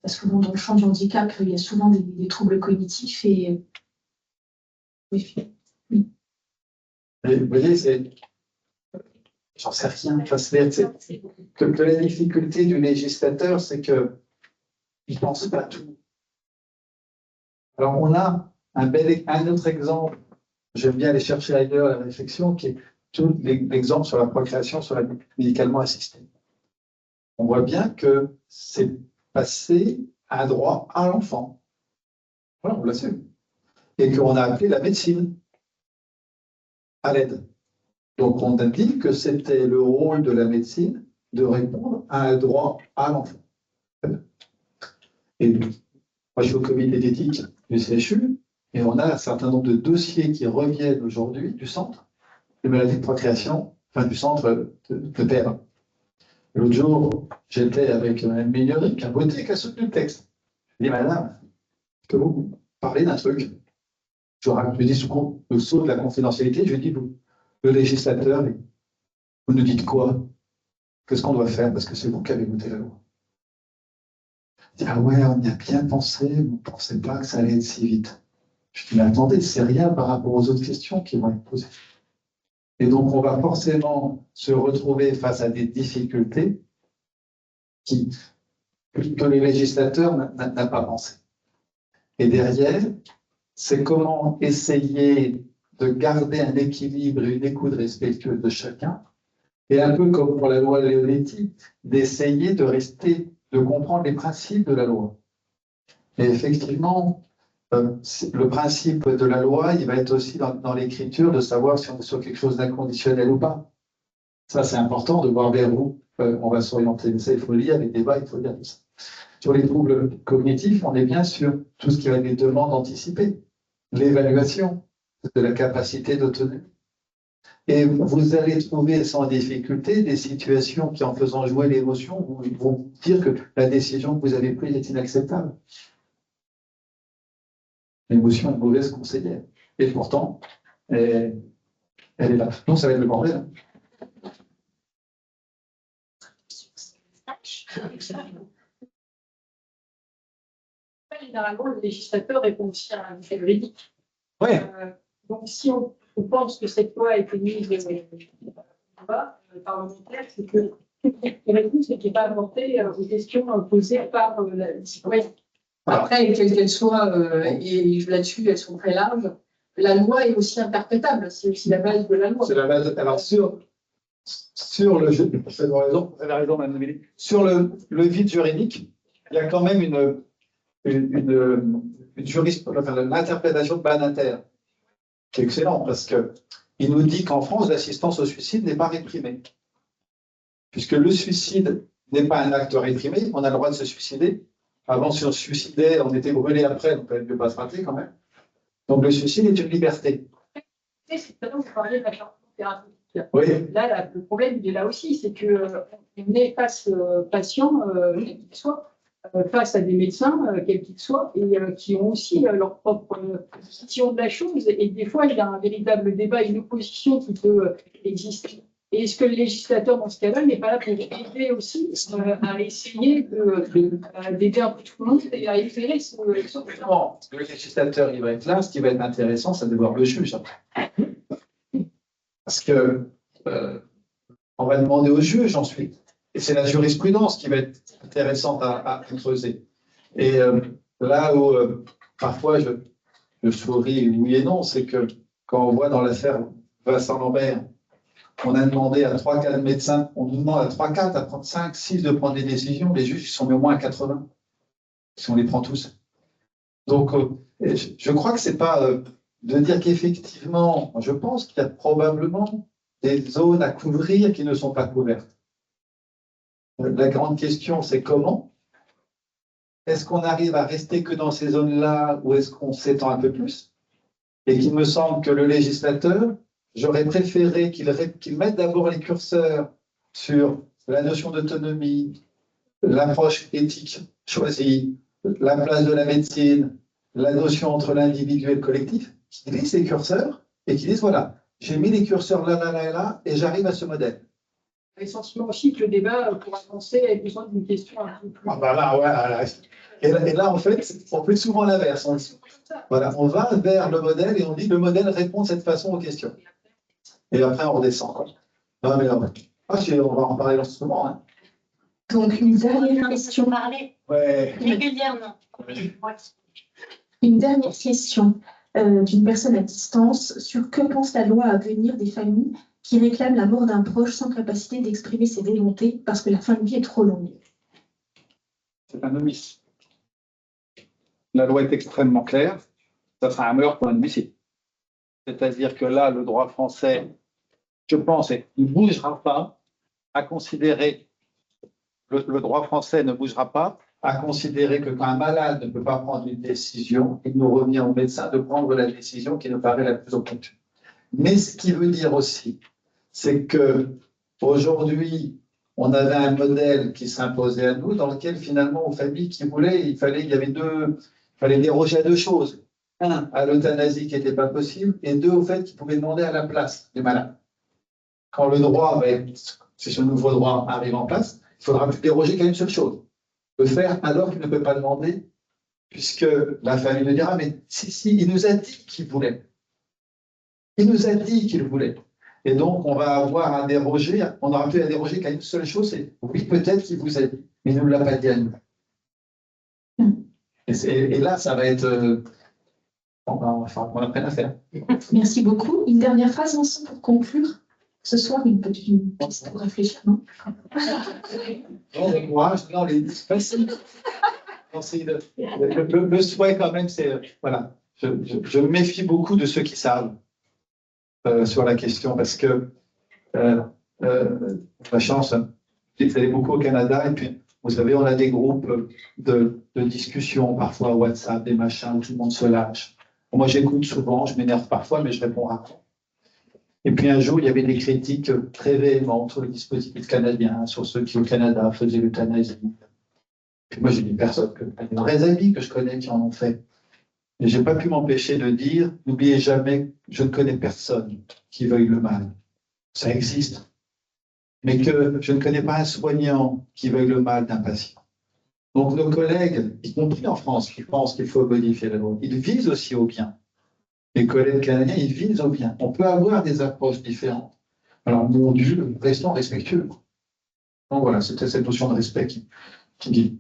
Parce que bon, dans le champ du handicap, il y a souvent des troubles cognitifs et... Oui. Et vous voyez, j'en sais rien. Que la difficulté du législateur, c'est qu'il ne pense pas tout. Alors, on a un autre exemple, j'aime bien aller chercher ailleurs la réflexion, qui est tout l'exemple sur la procréation, sur la médicalement assistée. On voit bien que c'est passé un droit à l'enfant. Voilà, on l'assume. Et qu'on a appelé la médecine à l'aide. Donc, on a dit que c'était le rôle de la médecine de répondre à un droit à l'enfant. Et moi, je suis au comité d'éthique du CHU, et on a un certain nombre de dossiers qui reviennent aujourd'hui du centre de maladie de procréation, enfin du centre de terre. L'autre jour, j'étais avec Mme Mignori, qui a voté, qui a soutenu le texte. Je dis, madame, est-ce que vous parlez d'un truc? Je dis, sous le sceau de la confidentialité, je dis, vous, le législateur, vous nous dites quoi? Qu'est-ce qu'on doit faire? Parce que c'est vous qui avez voté la loi. Je dis, ah ouais, on y a bien pensé, vous ne pensez pas que ça allait être si vite. Je dis, mais attendez, c'est rien par rapport aux autres questions qui vont être posées. Et donc, on va forcément se retrouver face à des difficultés que les législateurs n'ont pas pensé. Et derrière, c'est comment essayer de garder un équilibre et une écoute respectueuse de chacun, et un peu comme pour la loi Leonetti, d'essayer de comprendre les principes de la loi. Et effectivement, le principe de la loi, il va être aussi dans l'écriture de savoir si on est sur quelque chose d'inconditionnel ou pas. Ça, c'est important de voir vers où on va s'orienter. Mais ça, il faut lire les débats, il faut lire tout ça. Sur les troubles cognitifs, on est bien sur tout ce qui va être des demandes anticipées, l'évaluation de la capacité d'autonomie. Et vous allez trouver sans difficulté des situations qui, en faisant jouer l'émotion, vont dire que la décision que vous avez prise est inacceptable. L'émotion est mauvaise conseillère. Et pourtant, elle est là. Donc, ça va être le bordel. Généralement, le législateur répond aussi à un fait juridique. Oui. Donc, si on pense que cette loi a été mise parlementaire, c'est que la réponse n'était pas apportée aux questions posées par les citoyens. Après, quelle qu'elle soit, et là-dessus, elles sont très larges, la loi est aussi interprétable, c'est aussi la base de la loi. C'est la base. Alors, sur le vous avez raison, Mme Amélie. Sur le vide juridique, il y a quand même une l'interprétation de Badinter, qui est excellent, parce qu'il nous dit qu'en France, l'assistance au suicide n'est pas réprimée. Puisque le suicide n'est pas un acte réprimé, on a le droit de se suicider. Avant, si on se suicidait, on était brûlé après, donc on ne peut pas se rater quand même. Donc le suicide est une liberté. C'est maintenant que vous parlez de la thérapeutique. Oui. Là, le problème, il est là aussi, c'est qu'on est face patient, quel qu'il soit, face à des médecins, quels qu'ils soient, et qui ont aussi leur propre vision de la chose. Et des fois, il y a un véritable débat, une opposition qui peut exister. Et est-ce que le législateur, dans ce cas-là, n'est pas là pour aider aussi à essayer d'aider un peu tout le monde et à éclairer ce Justement, le législateur, il va être là. Ce qui va être intéressant, c'est de voir le juge. Parce que on va demander au juge ensuite. Et c'est la jurisprudence qui va être intéressante à creuser. Et là où parfois je souris oui et non, c'est que quand on voit dans l'affaire Vincent Lambert, on a demandé à 3-4 médecins, on nous demande à 3-4, à prendre 5, 6 de prendre des décisions, les juges ils sont mis au moins à 80, si on les prend tous. Donc je crois que c'est pas de dire qu'effectivement, je pense qu'il y a probablement des zones à couvrir qui ne sont pas couvertes. La grande question, c'est comment? Est-ce qu'on arrive à rester que dans ces zones-là ou est-ce qu'on s'étend un peu plus? Et qu'il me semble que le législateur, j'aurais préféré qu'il mette d'abord les curseurs sur la notion d'autonomie, l'approche éthique choisie, la place de la médecine, la notion entre l'individu et le collectif, qu'il lise ces curseurs et qu'il dise voilà, j'ai mis les curseurs là, là, là et là et j'arrive à ce modèle. Le sentiment aussi que le débat, pour avancer, a besoin d'une question un peu plus. Ah bah là, ouais, et là, en fait, on fait souvent l'inverse. Voilà, on va vers le modèle et on dit le modèle répond de cette façon aux questions. Et après, on redescend. Quoi. Non, mais on va en parler en ce moment. Hein. Donc, une dernière question. Ouais. Régulièrement. Une dernière question d'une personne à distance sur que pense la loi à venir des familles qui réclament la mort d'un proche sans capacité d'exprimer ses volontés parce que la fin de vie est trop longue. C'est un homicide. La loi est extrêmement claire. Ça sera un meurtre pour un homicide. C'est-à-dire que là, le droit français, je pense, il ne bougera pas à considérer, le droit français ne bougera pas à considérer que quand un malade ne peut pas prendre une décision, il nous revient au médecin de prendre la décision qui nous paraît la plus opportune. Mais ce qui veut dire aussi, c'est que aujourd'hui, on avait un modèle qui s'imposait à nous, dans lequel finalement, aux familles qui voulaient, il fallait déroger à deux choses. Un, à l'euthanasie qui n'était pas possible, et deux, au fait qu'ils pouvaient demander à la place des malades. Quand le droit, si ce nouveau droit arrive en place, il faudra plus déroger qu'à une seule chose. Le faire alors qu'il ne peut pas demander, puisque la famille me dira, mais si, il nous a dit qu'il voulait. Il nous a dit qu'il voulait. Et donc, on va avoir à déroger, on n'aura plus à déroger qu'à une seule chose, c'est oui, peut-être qu'il vous a dit, mais il ne nous l'a pas dit à nous. Et là, ça va être... on va falloir qu'on apprenne à faire. Merci beaucoup. Une dernière phrase, Vincent, pour conclure. Ce soir, une piste pour réfléchir, non? Non, le courage, non, les facile. Le souhait, quand même, c'est... Voilà. Je me méfie beaucoup de ceux qui savent sur la question, parce que la chance, j'ai allé beaucoup au Canada, et puis, vous savez, on a des groupes de discussion, parfois WhatsApp, des machins, où tout le monde se lâche. Moi, j'écoute souvent, je m'énerve parfois, mais je réponds rarement. Et puis un jour, il y avait des critiques très véhémentes sur le dispositif canadien, sur ceux qui au Canada faisaient l'euthanasie. Puis moi, j'ai dit personne, des vrais amis que je connais qui en ont fait. Et je n'ai pas pu m'empêcher de dire, n'oubliez jamais, je ne connais personne qui veuille le mal. Ça existe. Mais que je ne connais pas un soignant qui veuille le mal d'un patient. Donc nos collègues, y compris en France, qui pensent qu'il faut modifier la loi, ils visent aussi au bien. Les collègues canadiens, ils visent au bien. On peut avoir des approches différentes. Alors, mon Dieu, restons respectueux. Donc voilà, c'était cette notion de respect qui guide.